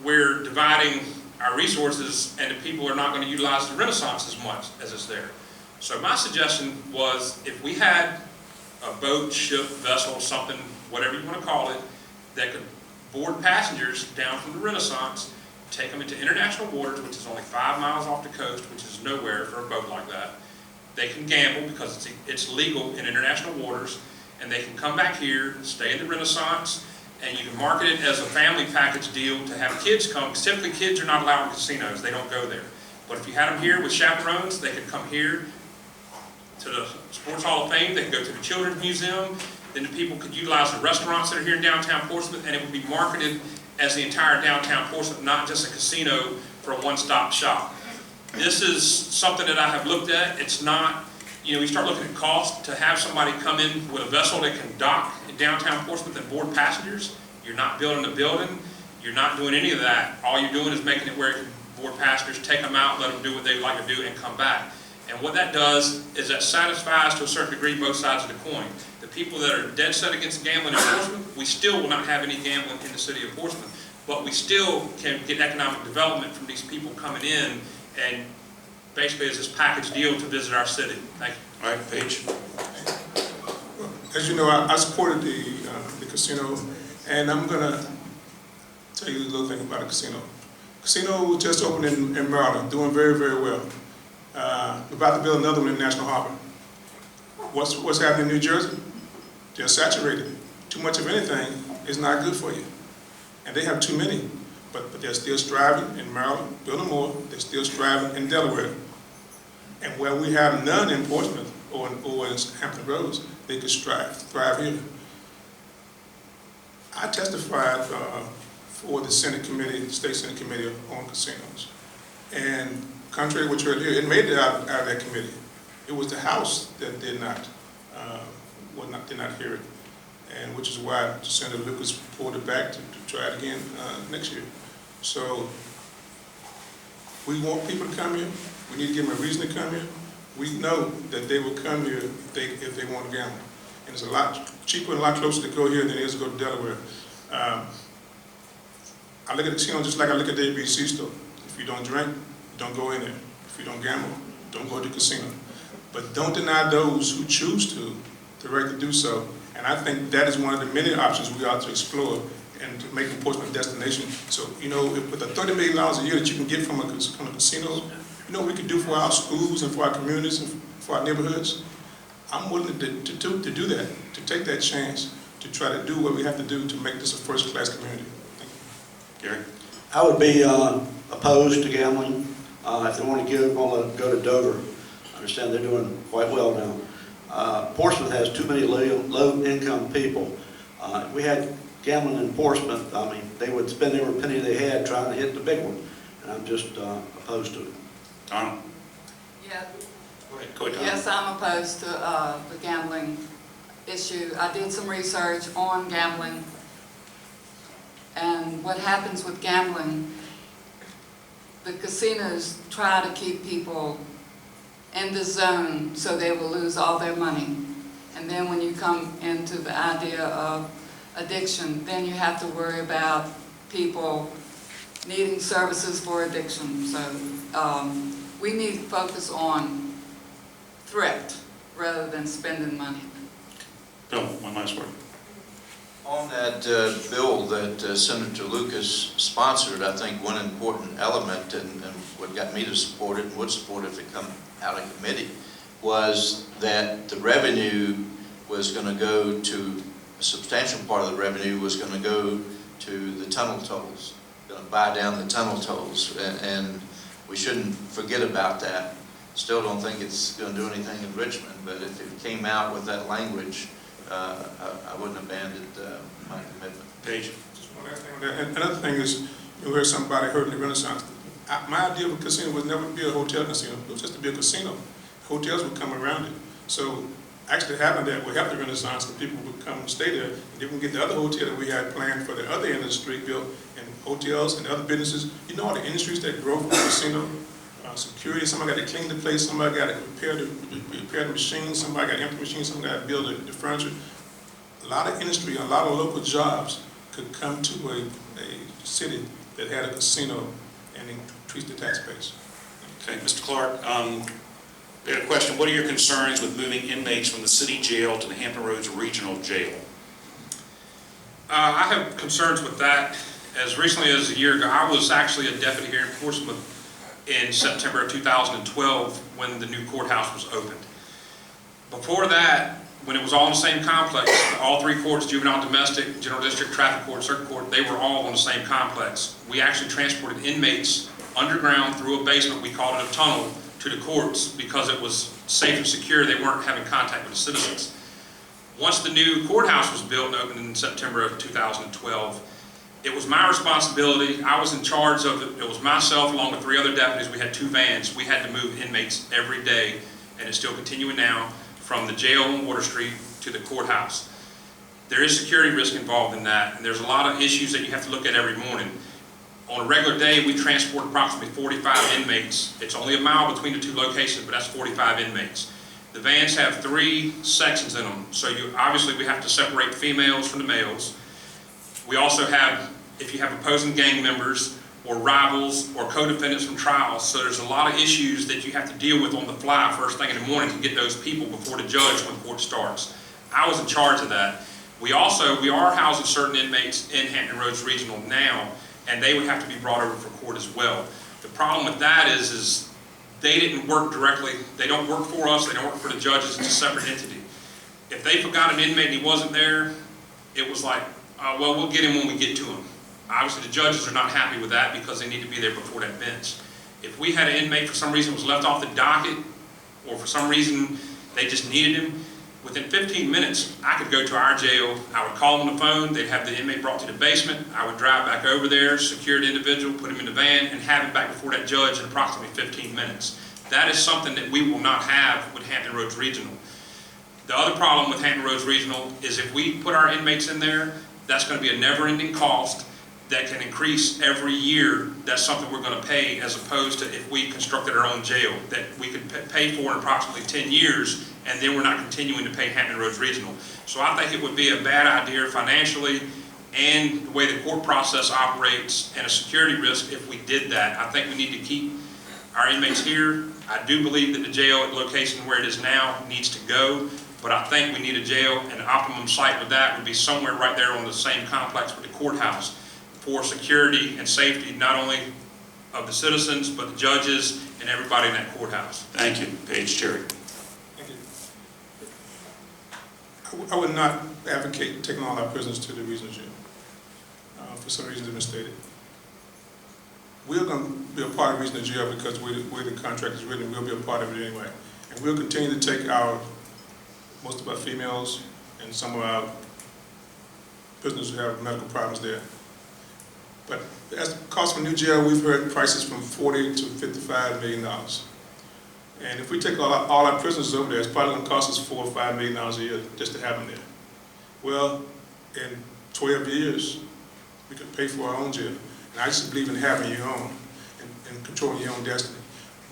Speaker 4: we're dividing our resources, and the people are not going to utilize the Renaissance as much as it's there. So my suggestion was, if we had a boat, ship, vessel, something, whatever you want to call it, that could board passengers down from the Renaissance, take them into international waters, which is only 5 miles off the coast, which is nowhere for a boat like that. They can gamble because it's legal in international waters, and they can come back here, stay in the Renaissance, and you can market it as a family package deal to have kids come, because typically kids are not allowed in casinos, they don't go there. But if you had them here with chaperones, they could come here to the Sports Hall of Fame, they could go to the Children's Museum, then the people could utilize the restaurants that are here in downtown Portsmouth, and it would be marketed as the entire downtown Portsmouth, not just a casino for a one-stop shop. This is something that I have looked at. It's not, you start looking at cost to have somebody come in with a vessel that can dock in downtown Portsmouth and board passengers. You're not building a building. You're not doing any of that. All you're doing is making it where it can board passengers, take them out, let them do what they like to do, and come back. And what that does is that satisfies to a certain degree both sides of the coin. The people that are dead set against gambling in Portsmouth, we still will not have any gambling in the city of Portsmouth, but we still can get economic development from these people coming in, and basically it's this package deal to visit our city. Thank you.
Speaker 2: All right, Paige.
Speaker 3: As you know, I supported the casino, and I'm going to tell you a little thing about a casino. Casino just opened in Maryland, doing very, very well. We're about to build another one in National Harbor. What's happening in New Jersey? They're saturated. Too much of anything is not good for you. And they have too many. But they're still striving in Maryland, building more. They're still striving in Delaware. And where we have none in Portsmouth or in Hampton Roads, they could thrive here. I testified for the Senate Committee, the State Senate Committee on Casinos. And contrary to what you heard here, it made it out of that committee. It was the House that did not hear it, and which is why Senator Lucas pulled it back to try it again next year. So we want people to come here. We need to give them a reason to come here. We know that they will come here if they want to gamble, and it's a lot cheaper and a lot closer to go here than it is to go to Delaware. I look at the casino just like I look at the ABC store. If you don't drink, don't go in there. If you don't gamble, don't go to the casino. But don't deny those who choose to the right to do so. And I think that is one of the many options we ought to explore and to make Portsmouth a destination. So, with the $30 million a year that you can get from a casino, what we can do for our schools and for our communities and for our neighborhoods. I'm willing to do that, to take that chance, to try to do what we have to do to make this a first-class community. Thank you.
Speaker 2: Gary?
Speaker 7: I would be opposed to gambling. If they want to go to Dover, I understand they're doing quite well now. Portsmouth has too many low-income people. We had gambling in Portsmouth. I mean, they would spend every penny they had trying to hit the big one, and I'm just opposed to it.
Speaker 2: Donald?
Speaker 6: Yeah.
Speaker 2: Go ahead, Donald.
Speaker 6: Yes, I'm opposed to the gambling issue. I did some research on gambling, and what happens with gambling, the casinos try to keep people in the zone so they will lose all their money. And then when you come into the idea of addiction, then you have to worry about people needing services for addiction. So we need to focus on threat rather than spending money.
Speaker 2: Bill, one last word.
Speaker 5: On that bill that Senator Lucas sponsored, I think one important element, and what got me to support it and would support it if it come out of committee, was that the revenue was going to go to, a substantial part of the revenue was going to go to the tunnel tolls, going to buy down the tunnel tolls, and we shouldn't forget about that. Still don't think it's going to do anything in Richmond, but if it came out with that language, I wouldn't abandon my commitment.
Speaker 2: Page.
Speaker 3: Just one last thing on that. And another thing is, you heard somebody heard in the Renaissance. My idea of a casino was never to be a hotel casino. It was just to be a casino. Hotels would come around it. So actually having that would help the Renaissance, because people would come and stay there. And then we can get the other hotel that we had planned for the other end of the street built, and hotels and other businesses. You know all the industries that grow from the casino? Security, somebody got to clean the place, somebody got to repair the machines, somebody got to empty machines, somebody got to build the furniture. A lot of industry, a lot of local jobs could come to a city that had a casino and increase the tax base.
Speaker 2: Okay, Mr. Clark, we had a question. What are your concerns with moving inmates from the city jail to the Hampton Roads Regional Jail?
Speaker 4: I have concerns with that. As recently as a year ago, I was actually a deputy here in Portsmouth in September of 2012 when the new courthouse was opened. Before that, when it was all in the same complex, all three courts, juvenile, domestic, general district, traffic court, circuit court, they were all on the same complex. We actually transported inmates underground through a basement, we called it a tunnel, to the courts because it was safe and secure. They weren't having contact with the citizens. Once the new courthouse was built and opened in September of 2012, it was my responsibility. I was in charge of it. It was myself along with 3 other deputies. We had 2 vans. We had to move inmates every day, and it's still continuing now, from the jail on Water Street to the courthouse. There is security risk involved in that, and there's a lot of issues that you have to look at every morning. On a regular day, we transport approximately 45 inmates. It's only a mile between the 2 locations, but that's 45 inmates. The vans have 3 sections in them, so obviously we have to separate females from the males. We also have, if you have opposing gang members or rivals or co-defendants from trials, so there's a lot of issues that you have to deal with on the fly first thing in the morning to get those people before the judge when court starts. I was in charge of that. We are housing certain inmates in Hampton Roads Regional now, and they would have to be brought over for court as well. The problem with that is they didn't work directly. They don't work for us. They don't work for the judges. It's a separate entity. If they forgot an inmate and he wasn't there, it was like, well, we'll get him when we get to him. Obviously, the judges are not happy with that because they need to be there before that bench. If we had an inmate for some reason was left off the docket, or for some reason they just needed him, within 15 minutes, I could go to our jail. I would call them on the phone. They'd have the inmate brought to the basement. I would drive back over there, secure the individual, put him in the van, and have him back before that judge in approximately 15 minutes. That is something that we will not have with Hampton Roads Regional. The other problem with Hampton Roads Regional is if we put our inmates in there, that's going to be a never-ending cost that can increase every year. That's something we're going to pay, as opposed to if we constructed our own jail that we could pay for in approximately 10 years, and then we're not continuing to pay Hampton Roads Regional. So I think it would be a bad idea financially and the way the court process operates and a security risk if we did that. I think we need to keep our inmates here. I do believe that the jail at the location where it is now needs to go, but I think we need a jail, and the optimum site with that would be somewhere right there on the same complex with the courthouse for security and safety, not only of the citizens, but the judges and everybody in that courthouse.
Speaker 2: Thank you. Page Cherry.
Speaker 3: Thank you. I would not advocate taking all our prisoners to the regional jail for some reasons that have been stated. We're going to be a part of regional jail because we're the contract is written, we'll be a part of it anyway. And we'll continue to take most of our females and some of our prisoners who have medical problems there. But as the cost of a new jail, we've heard prices from $40 to $55 million. And if we take all our prisoners over there, it's probably going to cost us $4 or $5 million a year just to have them there. Well, in 12 years, we could pay for our own jail. And I just believe in having your own and controlling your own destiny.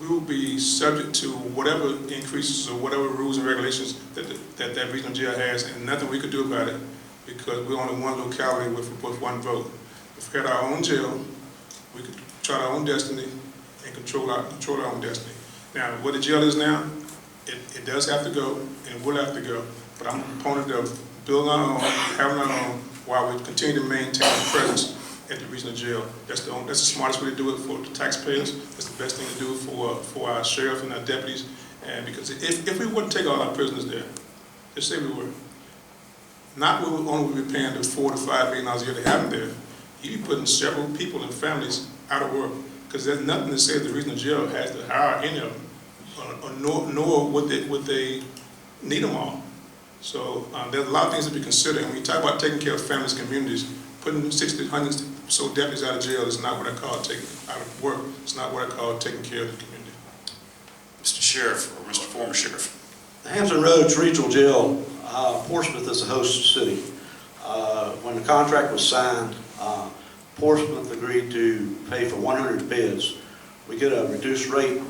Speaker 3: We will be subject to whatever increases or whatever rules and regulations that regional jail has, and nothing we could do about it because we're only one locality with one vote. If we had our own jail, we could chart our own destiny and control our own destiny. Now, what the jail is now, it does have to go, and it will have to go, but I'm a proponent of building our own, having our own, while we continue to maintain a presence at the regional jail. That's the smartest way to do it for the taxpayers. That's the best thing to do for our sheriff and our deputies. And because if we wouldn't take all our prisoners there, just say we were, not we would only be paying the $4 to $5 million a year to have them there, you'd be putting several people and families out of work, because there's nothing that says the regional jail has to hire any of them, nor would they need them all. So there's a lot of things to be considered. And when you talk about taking care of families, communities, putting 60, 100 so deputies out of jail is not what I call taking out of work. It's not what I call taking care of the community.
Speaker 2: Mr. Sheriff, or Mr. Former Sheriff.
Speaker 7: The Hampton Roads Regional Jail, Portsmouth is a host city. When the contract was signed, Portsmouth agreed to pay for 100 beds. We get a reduced rate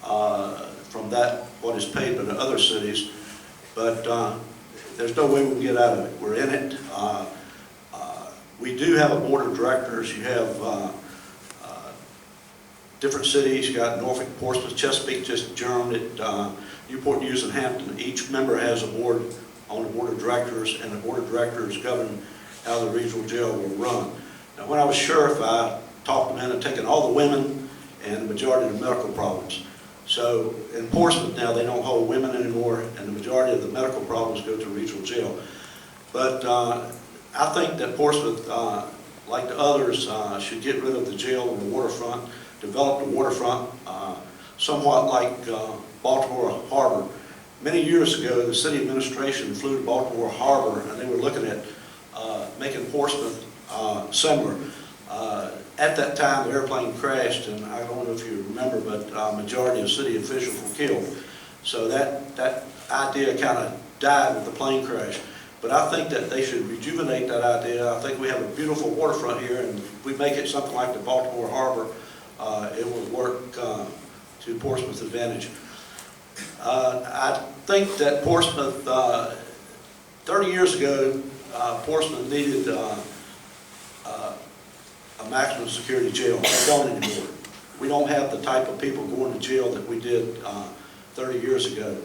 Speaker 7: from that, what is paid by the other cities, but there's no way we can get out of it. We're in it. We do have a board of directors. You have different cities. You got Norfolk, Portsmouth, Chesapeake just adjourned it. Newport News and Hampton. Each member has a board on the board of directors, and the board of directors govern how the regional jail will run. Now, when I was sheriff, I talked them into taking all the women and the majority of the medical problems. So in Portsmouth now, they don't hold women anymore, and the majority of the medical problems go to regional jail. But I think that Portsmouth, like the others, should get rid of the jail on the waterfront, develop the waterfront, somewhat like Baltimore Harbor. Many years ago, the city administration flew to Baltimore Harbor, and they were looking at making Portsmouth similar. At that time, the airplane crashed, and I don't know if you remember, but majority of city officials were killed. So that idea kind of died with the plane crash. But I think that they should rejuvenate that idea. I think we have a beautiful waterfront here, and if we make it something like the Baltimore Harbor, it will work to Portsmouth's advantage. I think that Portsmouth, 30 years ago, Portsmouth needed a maximum security jail. We don't anymore. We don't have the type of people going to jail that we did 30 years ago.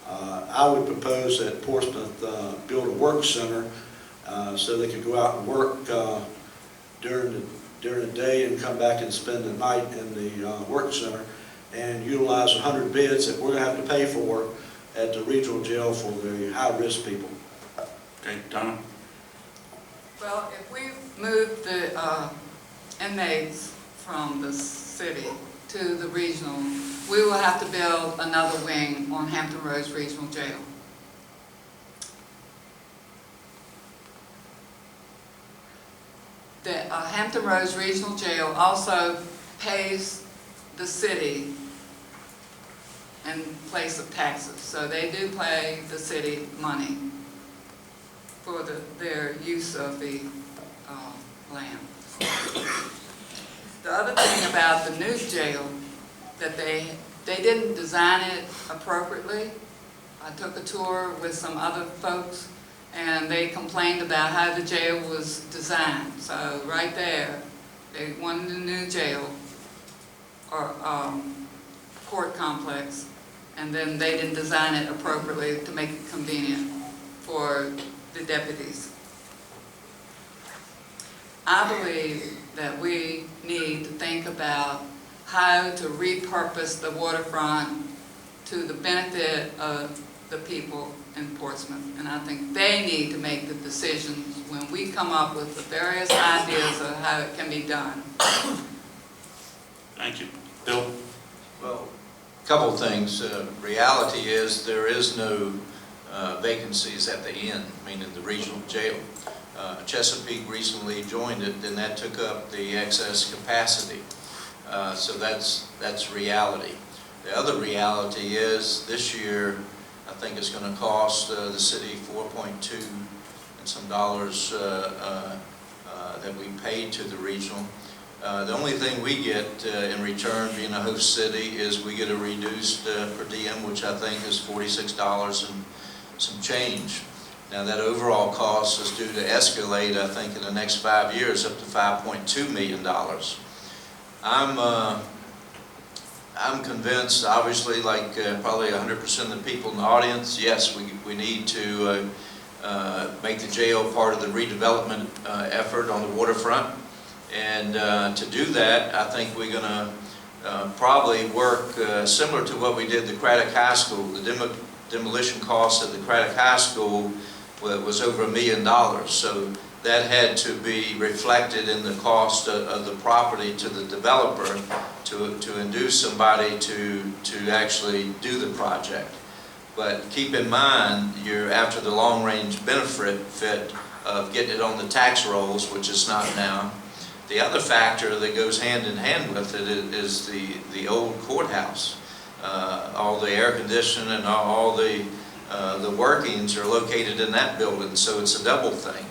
Speaker 7: I would propose that Portsmouth build a work center so they could go out and work during the day and come back and spend the night in the work center, and utilize 100 beds that we're going to have to pay for at the regional jail for the high-risk people.
Speaker 2: Okay, Donna?
Speaker 6: Well, if we move the inmates from the city to the regional, we will have to build another wing on Hampton Roads Regional Jail. The Hampton Roads Regional Jail also pays the city in place of taxes. So they do pay the city money for their use of the land. The other thing about the new jail, that they didn't design it appropriately. I took a tour with some other folks, and they complained about how the jail was designed. So right there, they wanted a new jail or court complex, and then they didn't design it appropriately to make it convenient for the deputies. I believe that we need to think about how to repurpose the waterfront to the benefit of the people in Portsmouth. And I think they need to make the decisions when we come up with the various ideas of how it can be done.
Speaker 2: Thank you. Bill?
Speaker 5: Well, a couple of things. Reality is there is no vacancies at the end, meaning the regional jail. Chesapeake recently joined it, and that took up the excess capacity. So that's reality. The other reality is this year, I think it's going to cost the city $4.2 and some dollars that we paid to the regional. The only thing we get in return, being a host city, is we get a reduced per diem, which I think is $46 and some change. Now, that overall cost is due to escalate, I think, in the next 5 years up to $5.2 million. I'm convinced, obviously, like probably 100% of the people in the audience, yes, we need to make the jail part of the redevelopment effort on the waterfront. And to do that, I think we're going to probably work similar to what we did at the Craddock High School. The demolition cost at the Craddock High School was over $1 million. So that had to be reflected in the cost of the property to the developer to induce somebody to actually do the project. But keep in mind, you're after the long-range benefit of getting it on the tax rolls, which it's not now. The other factor that goes hand in hand with it is the old courthouse. All the air conditioning and all the workings are located in that building, so it's a double thing.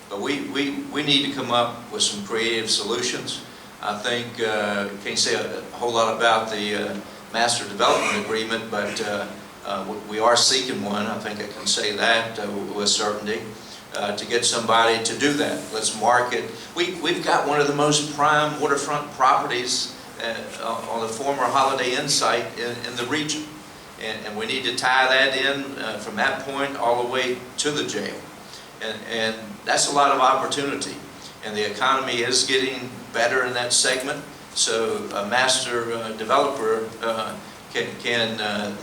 Speaker 5: But we need to come up with some creative solutions. I think, can't say a whole lot about the master development agreement, but we are seeking one. I think I can say that with certainty. To get somebody to do that. Let's market. We've got one of the most prime waterfront properties on the former Holiday Inn site in the region. And we need to tie that in from that point all the way to the jail. And that's a lot of opportunity. And the economy is getting better in that segment. So a master developer can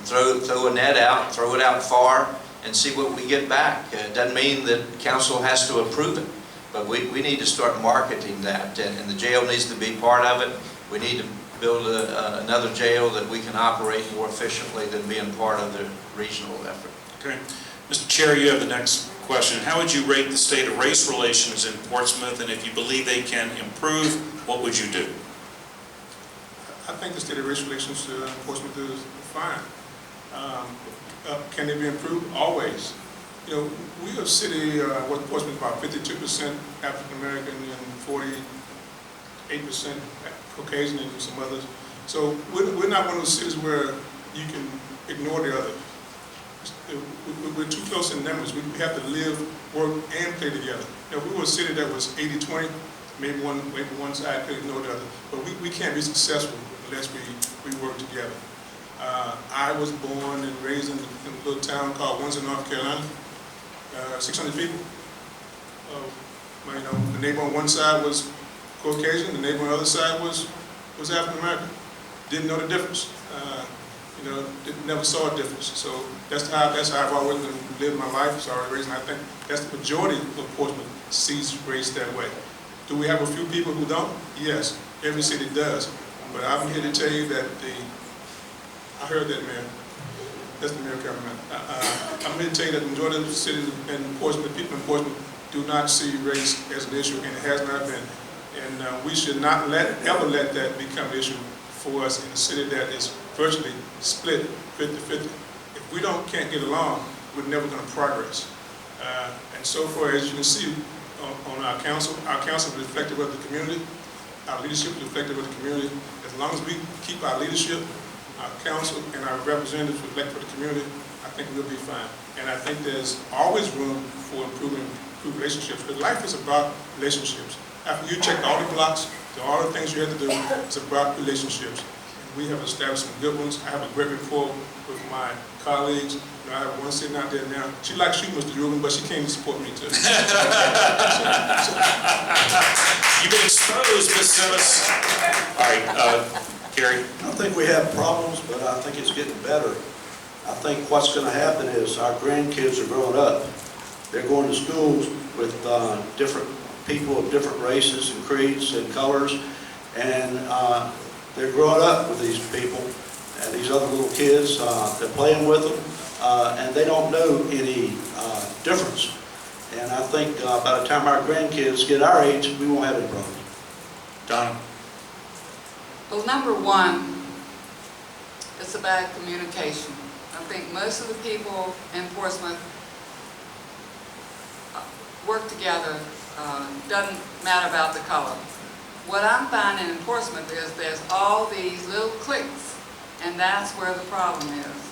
Speaker 5: throw a net out, throw it out far, and see what we get back. It doesn't mean that council has to approve it, but we need to start marketing that, and the jail needs to be part of it. We need to build another jail that we can operate more efficiently than being part of the regional effort.
Speaker 2: Okay. Mr. Chair, you have the next question. How would you rate the state of race relations in Portsmouth, and if you believe they can improve, what would you do?
Speaker 3: I think the state of race relations in Portsmouth is fine. Can they be improved? Always. You know, we are a city, what Portsmouth, about 52% African American and 48% Caucasian and some others. So we're not one of those cities where you can ignore the other. We're too close in numbers. We have to live, work, and play together. You know, if we were a city that was 80-20, maybe one side could ignore the other. But we can't be successful unless we work together. I was born and raised in a little town called Windsor, North Carolina. 600 people. You know, the neighbor on one side was Caucasian, the neighbor on the other side was African American. Didn't know the difference. You know, never saw a difference. So that's how I've always lived my life. So I was raised, and I think that's the majority of Portsmouth sees race that way. Do we have a few people who don't? Yes, every city does. But I'm here to tell you that I heard that, Mayor. That's the Mayor coming out. I'm here to tell you that the majority of the cities in Portsmouth, people in Portsmouth, do not see race as an issue, and it has not been. And we should not ever let that become an issue for us in a city that is virtually split 50-50. If we can't get along, we're never going to progress. And so far, as you can see on our council is reflective of the community. Our leadership is reflective of the community. As long as we keep our leadership, our council, and our representatives reflective of the community, I think we'll be fine. And I think there's always room for improved relationships. But life is about relationships. After you check all the blocks, all the things you have to do, it's about relationships. And we have established some good ones. I have a great rapport with my colleagues. You know, I have one sitting out there now. She likes you, Mr. Rubin, but she came to support me too.
Speaker 2: You've been exposed, Ms. Simmons. All right, Gary.
Speaker 7: I think we have problems, but I think it's getting better. I think what's going to happen is our grandkids are growing up. They're going to schools with different people of different races and creeds and colors, and they're growing up with these people and these other little kids. They're playing with them, and they don't know any difference. And I think by the time our grandkids get our age, we won't have any problems.
Speaker 2: Donna.
Speaker 6: Well, number one, it's about communication. I think most of the people in Portsmouth work together. Doesn't matter about the color. What I'm finding in Portsmouth is there's all these little cliques, and that's where the problem is.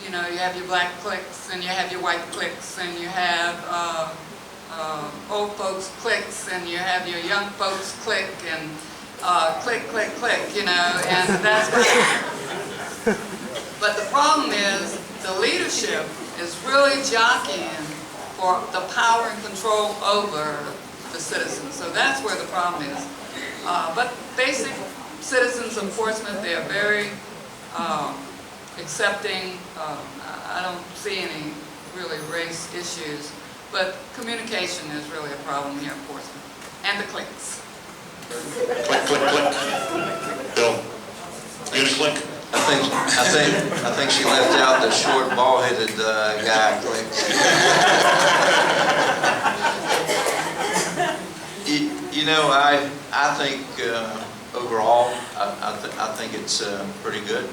Speaker 6: you know, you have your black cliques and you have your white cliques and you have old folks cliques and you have your young folks clique and click, click, click, you know, and that's what. But the problem is the leadership is really jockeying for the power and control over the citizens. So that's where the problem is. But basic citizens of Portsmouth, they are very accepting. I don't see any really race issues, but communication is really a problem here in Portsmouth, and the cliques.
Speaker 2: Click, click, click. Bill, you gonna click?
Speaker 5: I think she left out the short, bald-headed guy. You know, I think overall, I think it's pretty good.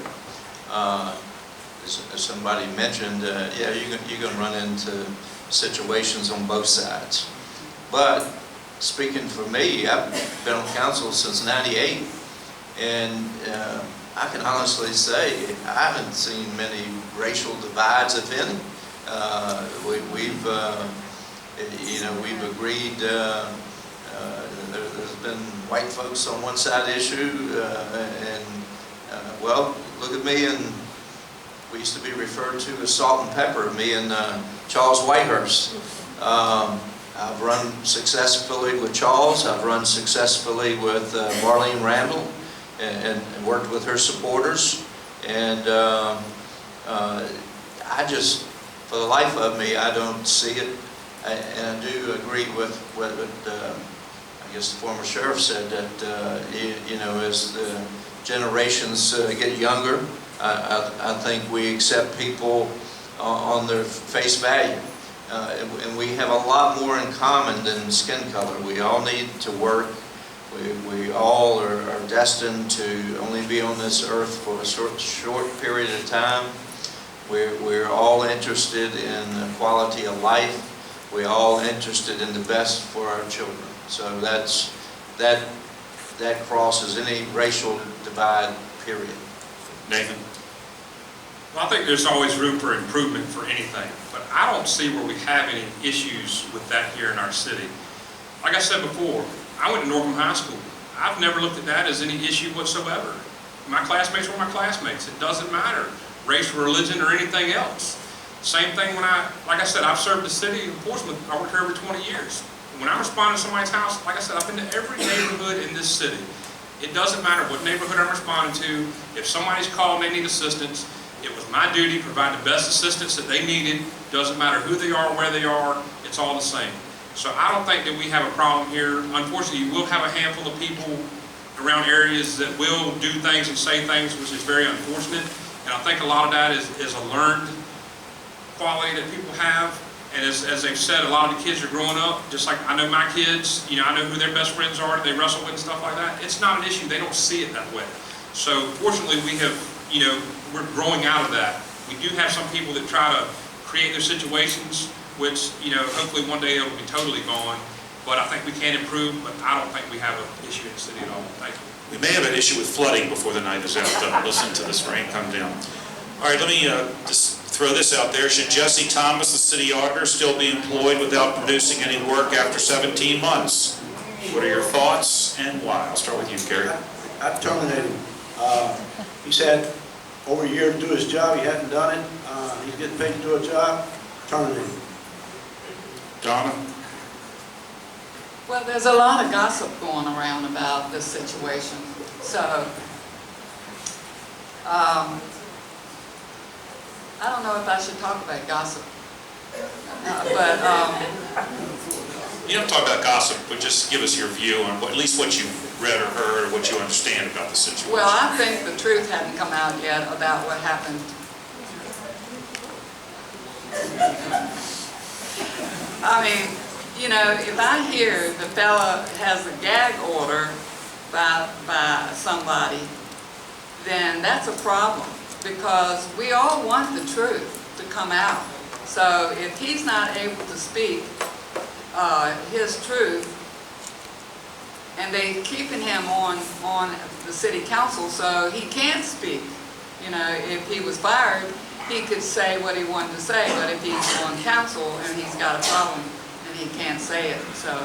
Speaker 5: As somebody mentioned, yeah, you're going to run into situations on both sides. But speaking for me, I've been on council since '98, and I can honestly say I haven't seen many racial divides, if any. We've agreed. There's been white folks on one side issue, well, look at me, and we used to be referred to as salt and pepper, me and Charles Whitehurst. I've run successfully with Charles. I've run successfully with Marlene Randall and worked with her supporters. And I just, for the life of me, I don't see it. And I do agree with what I guess the former sheriff said, that as the generations get younger, I think we accept people on their face value. And we have a lot more in common than skin color. We all need to work. We all are destined to only be on this earth for a short period of time. We're all interested in quality of life. We're all interested in the best for our children. So that crosses any racial divide, period.
Speaker 2: Nathan?
Speaker 4: Well, I think there's always room for improvement for anything, but I don't see where we have any issues with that here in our city. Like I said before, I went to Northam High School. I've never looked at that as any issue whatsoever. My classmates were my classmates. It doesn't matter, race, religion, or anything else. Same thing when like I said, I've served the city of Portsmouth. I worked here over 20 years. When I respond to somebody's house, like I said, I've been to every neighborhood in this city. It doesn't matter what neighborhood I'm responding to. If somebody's called and they need assistance, it was my duty to provide the best assistance that they needed. Doesn't matter who they are, where they are, it's all the same. So I don't think that we have a problem here. Unfortunately, you will have a handful of people around areas that will do things and say things, which is very unfortunate. And I think a lot of that is a learned quality that people have. And as they've said, a lot of the kids are growing up, just like I know my kids, I know who their best friends are, they wrestle with and stuff like that. It's not an issue, they don't see it that way. So fortunately we have, we're growing out of that. We do have some people that try to create their situations, which, hopefully one day it'll be totally gone. But I think we can improve, but I don't think we have an issue in the city at all. Thank you.
Speaker 2: We may have an issue with flooding before the night is out, though. Listen to this rain come down. All right, let me just throw this out there. Should Jesse Thomas, the city auditor, still be employed without producing any work after 17 months? What are your thoughts and why? I'll start with you, Gary.
Speaker 7: I terminated him. He's had over a year to do his job. He hadn't done it. He's getting paid to do a job. Terminated him.
Speaker 2: Donna?
Speaker 6: Well, there's a lot of gossip going around about this situation. So, I don't know if I should talk about gossip,
Speaker 2: You don't talk about gossip, but just give us your view on at least what you read or heard or what you understand about the situation.
Speaker 6: well, I think the truth hadn't come out yet about what happened. I mean, if I hear the fella has a gag order by somebody, then that's a problem, because we all want the truth to come out. So if he's not able to speak his truth, and they keeping him on the city council so he can't speak, if he was fired, he could say what he wanted to say, but if he's on council and he's got a problem, then he can't say it, so.
Speaker 2: All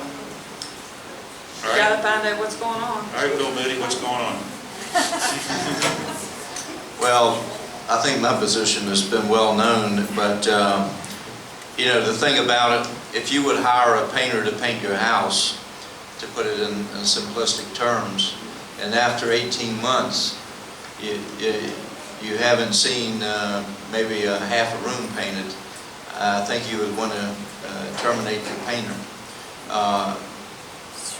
Speaker 6: You
Speaker 2: right.
Speaker 6: gotta find out what's going on.
Speaker 2: All right, Bill Moody, what's going on?
Speaker 5: Well, I think my position has been well known, but, you know, the thing about it, if you would hire a painter to paint your house, to put it in simplistic terms, and after 18 months, you haven't seen maybe a half a room painted, I think you would want to terminate your painter.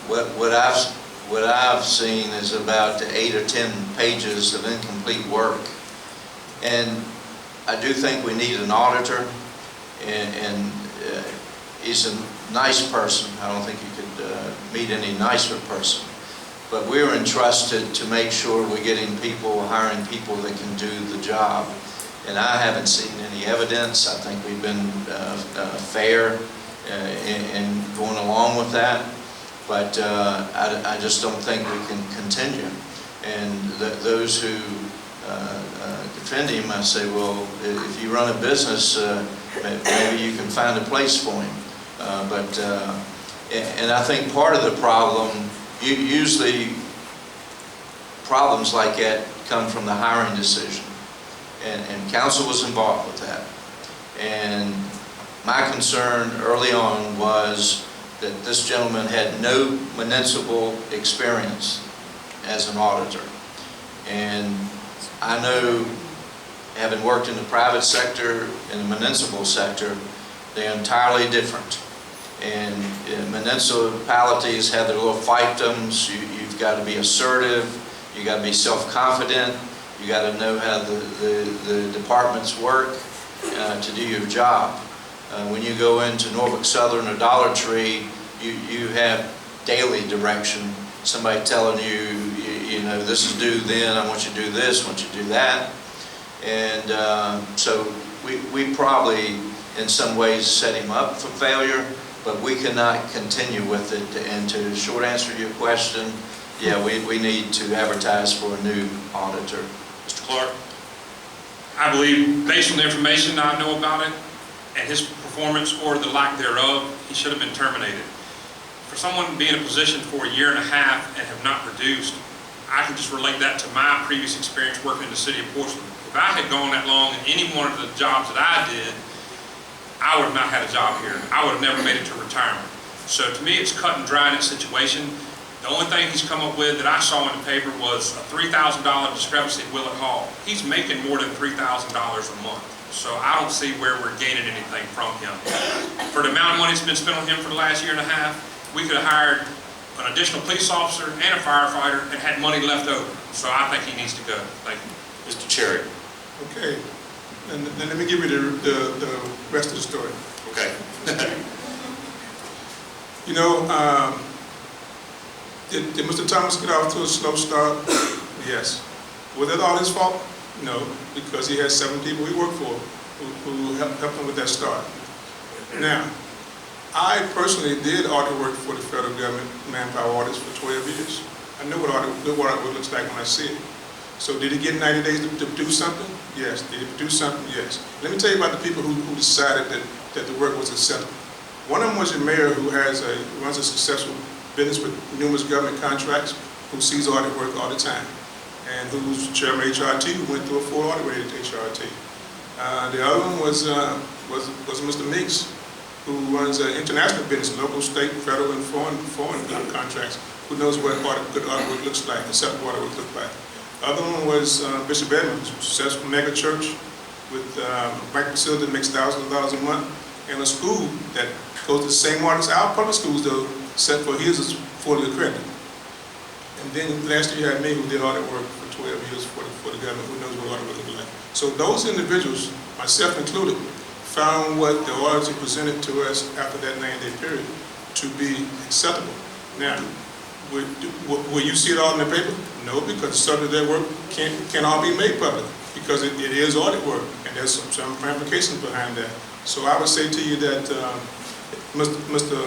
Speaker 5: What I've seen is about 8 or 10 pages of incomplete work. And I do think we need an auditor, and he's a nice person. I don't think you could meet any nicer person. But we're entrusted to make sure we're getting people, hiring people that can do the job. And I haven't seen any evidence. I think we've been fair in going along with that. But I just don't think we can continue. And those who defend him, I say, well, if you run a business, maybe you can find a place for him. And I think part of the problem, usually problems like that come from the hiring decision. And council was involved with that. And my concern early on was that this gentleman had no municipal experience as an auditor. And I know, having worked in the private sector and the municipal sector, they're entirely different. And municipalities have their little fiefdoms. You've got to be assertive, you've got to be self-confident, you got to know how the departments work to do your job. When you go into Norfolk Southern or Dollar Tree, you have daily direction. Somebody telling you, you know, this is due then, I want you to do this, I want you to do that. And so we probably, in some ways, set him up for failure, but we cannot continue with it. And to short answer your question, yeah, we need to advertise for a new auditor.
Speaker 2: Mr. Clark?
Speaker 4: I believe, based on the information I know about it, and his performance or the lack thereof, he should have been terminated. For someone to be in a position for a year and a half and have not produced, I can just relate that to my previous experience working in the city of Portsmouth. If I had gone that long in any one of the jobs that I did, I would have not had a job here. I would have never made it to retirement. So to me, it's cut and dry in that situation. The only thing he's come up with that I saw in the paper was a $3,000 discrepancy at Willett Hall. He's making more than $3,000 a month. So I don't see where we're gaining anything from him. For the amount of money that's been spent on him for the last year and a half, we could have hired an additional police officer and a firefighter and had money left over. So I think he needs to go. Thank you.
Speaker 2: Mr. Cherry?
Speaker 3: Okay, and then let me give you the rest of the story.
Speaker 2: Okay.
Speaker 3: You know, did Mr. Thomas get off to a slow start? Yes. Was that all his fault? No, because he had 7 people he worked for who helped him with that start. Now, I personally did audit work for the federal government, manpower audits, for 12 years. I know what audit work looks like when I see it. So did he get 90 days to do something? Yes. Did he produce something? Yes. Let me tell you about the people who decided that the work was acceptable. One of them was a mayor who runs a successful business with numerous government contracts, who sees audit work all the time, and who's chairman of HRT, who went through a full audit rated HRT. The other one was Mr. Meeks, who runs international business, local, state, federal, and foreign contracts, who knows what good audit work looks like, acceptable audit work looks like. The other one was Bishop Edmonds, a successful mega church with a bank facility that makes thousands of dollars a month, and a school that goes to the same audits our public schools do, except for his is fully accredited. And then last year you had me, who did audit work for 12 years for the government, who knows what audit work looks like. So those individuals, myself included, found what the auditor presented to us after that 90-day period to be acceptable. Now, will you see it all in the paper? No, because some of their work can't all be made public, because it is audit work, and there's some ramifications behind that. So I would say to you that Mr.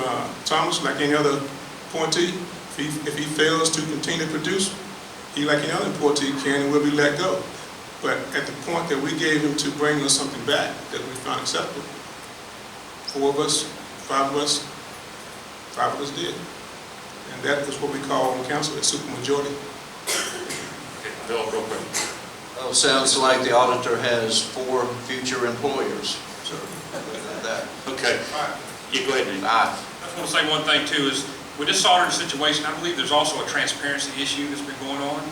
Speaker 3: Thomas, like any other appointee, if he fails to continue to produce, he, like any other appointee, can and will be let go. But at the point that we gave him to bring us something back that we found acceptable, 4 of us, 5 of us, 5 of us did. And that was what we call on council a supermajority.
Speaker 2: Okay, Bill, real quick.
Speaker 5: Well, it sounds like the auditor has 4 future employers, so that.
Speaker 2: Okay. You go ahead, Nate.
Speaker 5: Aye.
Speaker 4: I just want to say one thing too, is with this auditor situation, I believe there's also a transparency issue that's been going on.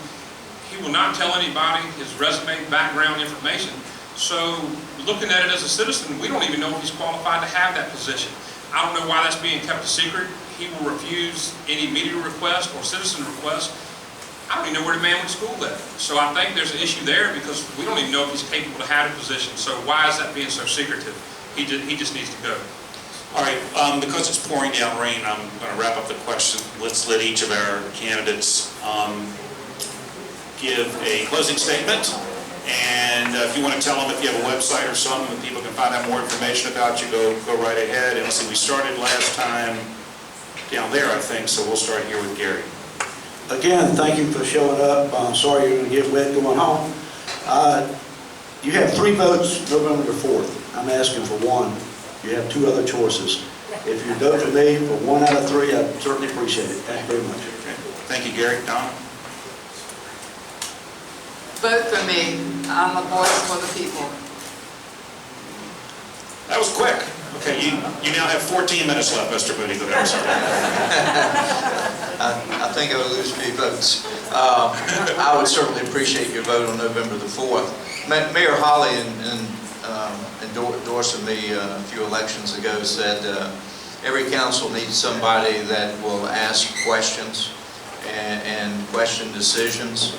Speaker 4: He will not tell anybody his resume, background information. So looking at it as a citizen, we don't even know if he's qualified to have that position. I don't know why that's being kept a secret. He will refuse any media request or citizen request. I don't even know where the man went to school at. So I think there's an issue there because we don't even know if he's capable to have a position. So why is that being so secretive? He just needs to go.
Speaker 2: All right, because it's pouring down rain, I'm going to wrap up the question. Let's let each of our candidates give a closing statement. And if you want to tell them if you have a website or something that people can find out more information about you, go right ahead. And let's see, we started last time down there, I think, so we'll start here with Gary.
Speaker 7: Again, thank you for showing up. I'm sorry you're going to get wet going home. You have 3 votes November the 4th. I'm asking for 1. You have 2 other choices. If you vote for me for 1 out of 3, I'd certainly appreciate it. Thank you very much.
Speaker 2: Okay. Thank you, Gary. Don?
Speaker 6: Vote for me. I'm a voice for the people.
Speaker 2: That was quick. Okay, you now have 14 minutes left, Mr. Moody. Go ahead.
Speaker 5: I think I would lose a few votes. I would certainly appreciate your vote on November the 4th. Mayor Holly, endorsing me a few elections ago, said every council needs somebody that will ask questions and question decisions.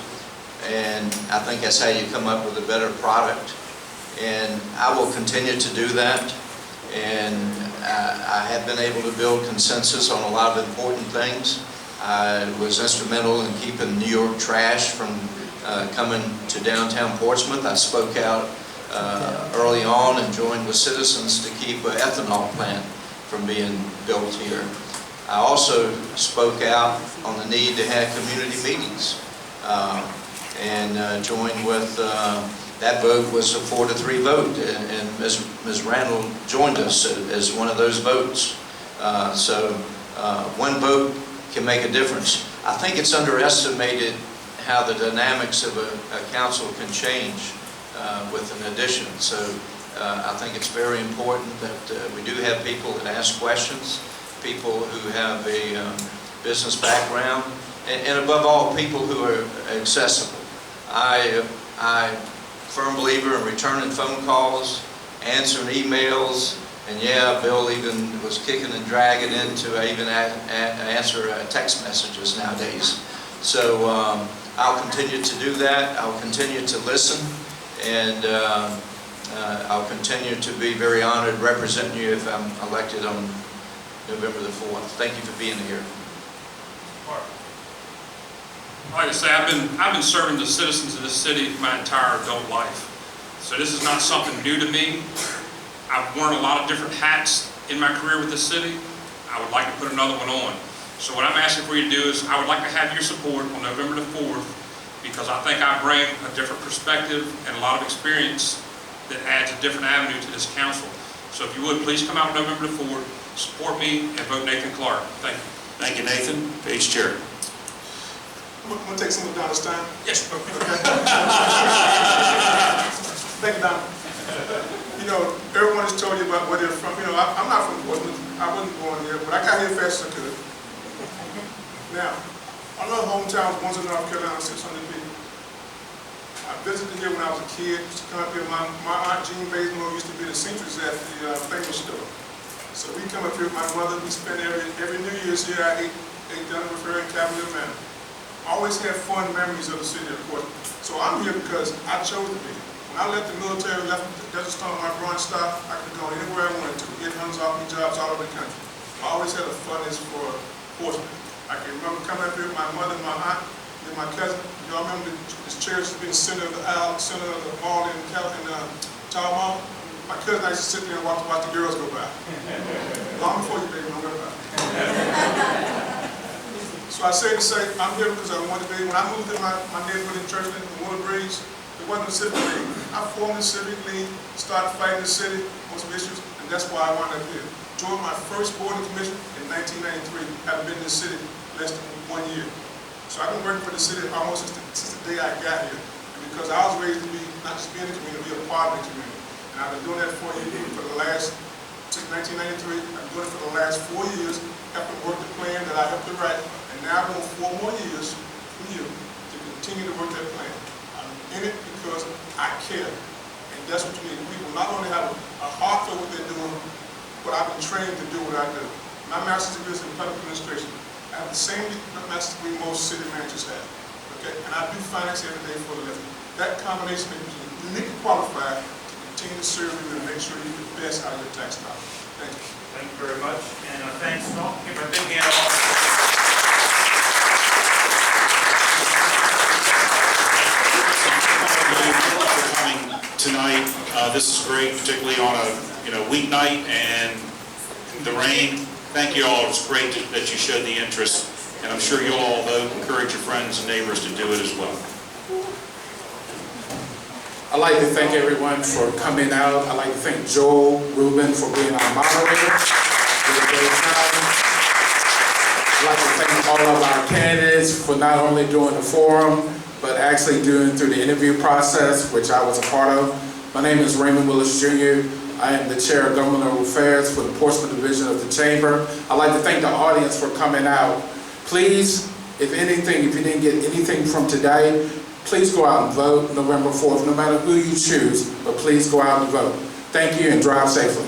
Speaker 5: And I think that's how you come up with a better product. And I will continue to do that. And I have been able to build consensus on a lot of important things. I was instrumental in keeping New York trash from coming to downtown Portsmouth. I spoke out early on and joined with citizens to keep an ethanol plant from being built here. I also spoke out on the need to have community meetings and joined with that vote was a 4-3 vote, and Ms. Randall joined us as one of those votes. So one vote can make a difference. I think it's underestimated how the dynamics of a council can change with an addition. So I think it's very important that we do have people that ask questions, people who have a business background, and above all, people who are accessible. I firm believer in returning phone calls, answering emails, and yeah, Bill even was kicking and dragging into even answer text messages nowadays. So I'll continue to do that. I'll continue to listen, and I'll continue to be very honored representing you if I'm elected on November the 4th. Thank you for being here.
Speaker 4: Like I say, I've been serving the citizens of this city my entire adult life. So this is not something new to me. I've worn a lot of different hats in my career with the city. I would like to put another one on. So what I'm asking for you to do is, I would like to have your support on November the 4th, because I think I bring a different perspective and a lot of experience that adds a different avenue to this council. So if you would, please come out on November the 4th, support me, and vote Nathan Clark. Thank you.
Speaker 2: Thank you, Nathan. Page Chair.
Speaker 3: I'm going to take some of Donna's time.
Speaker 4: Yes.
Speaker 3: Okay. Thank you, Donna. You know, everyone has told you about where they're from. You know, I'm not from Portsmouth. I wasn't born here, but I got here fast as I could. Now, I know hometown was once in North Carolina, 600 people. I visited here when I was a kid. Used to come up here. My Aunt Jean Bazemore used to be the seamstress at the famous store. So we come up here with my mother. We spend every New Year's here. I ate dinner with her in Cavalier Manor. I always had fun memories of the city of Portsmouth. So I'm here because I chose to be. When I left the military, left Desert Storm, my Bronze Star, I could go anywhere I wanted to, get hunts off me jobs all over the country. I always had a fondness for Portsmouth. I can remember coming up here with my mother and my aunt and my cousin. Y'all remember this church being the center of the aisle, center of the mall in Tower Mall? My cousin, I used to sit there and watch the girls go by. Long before you, baby, don't worry about it. So I say to say, I'm here because I wanted to be. When I moved in my neighborhood in Churchland, in Willow Breeze, It wasn't a civic league. I formed the civic league, started fighting the city on some issues, and that's why I wound up here. Joined my first board of commission in 1993, having been in the city less than 1 year. So I've been working for the city almost since the day I got here. And because I was raised to be, not just be in the community, be a part of the community. And I've been doing that for the last, since 1993, I've been doing it for the last 4 years, helping work the plan that I helped to write, and now I want 4 more years from you to continue to work that plan. I'm in it because I care, and that's what you need. People not only have a heart for what they're doing, but I've been trained to do what I do. My master's degree is in public administration. I have the same master's degree most city managers have, okay? And I do finance every day for a living. That combination makes me uniquely qualified to continue to serve you and make sure you get the best out of your tax dollars. Thank you.
Speaker 2: Thank you very much, and thanks, Tom. Give her a big hand. For coming tonight. This is great, particularly on a weeknight and the rain. Thank you all. It's great that you showed the interest, and I'm sure you'll all encourage your friends and neighbors to do it as well.
Speaker 8: I'd like to thank everyone for coming out. I'd like to thank Joel Rubin for being our moderator. It was a great time. I'd like to thank all of our candidates for not only doing the forum, but actually doing through the interview process, which I was a part of. My name is Raymond Willis Jr. I am the Chair of Governmental Affairs for the Portsmouth Division of the Chamber. I'd like to thank the audience for coming out. Please, if anything, if you didn't get anything from today, please go out and vote November 4th, no matter who you choose, but please go out and vote. Thank you and drive safely.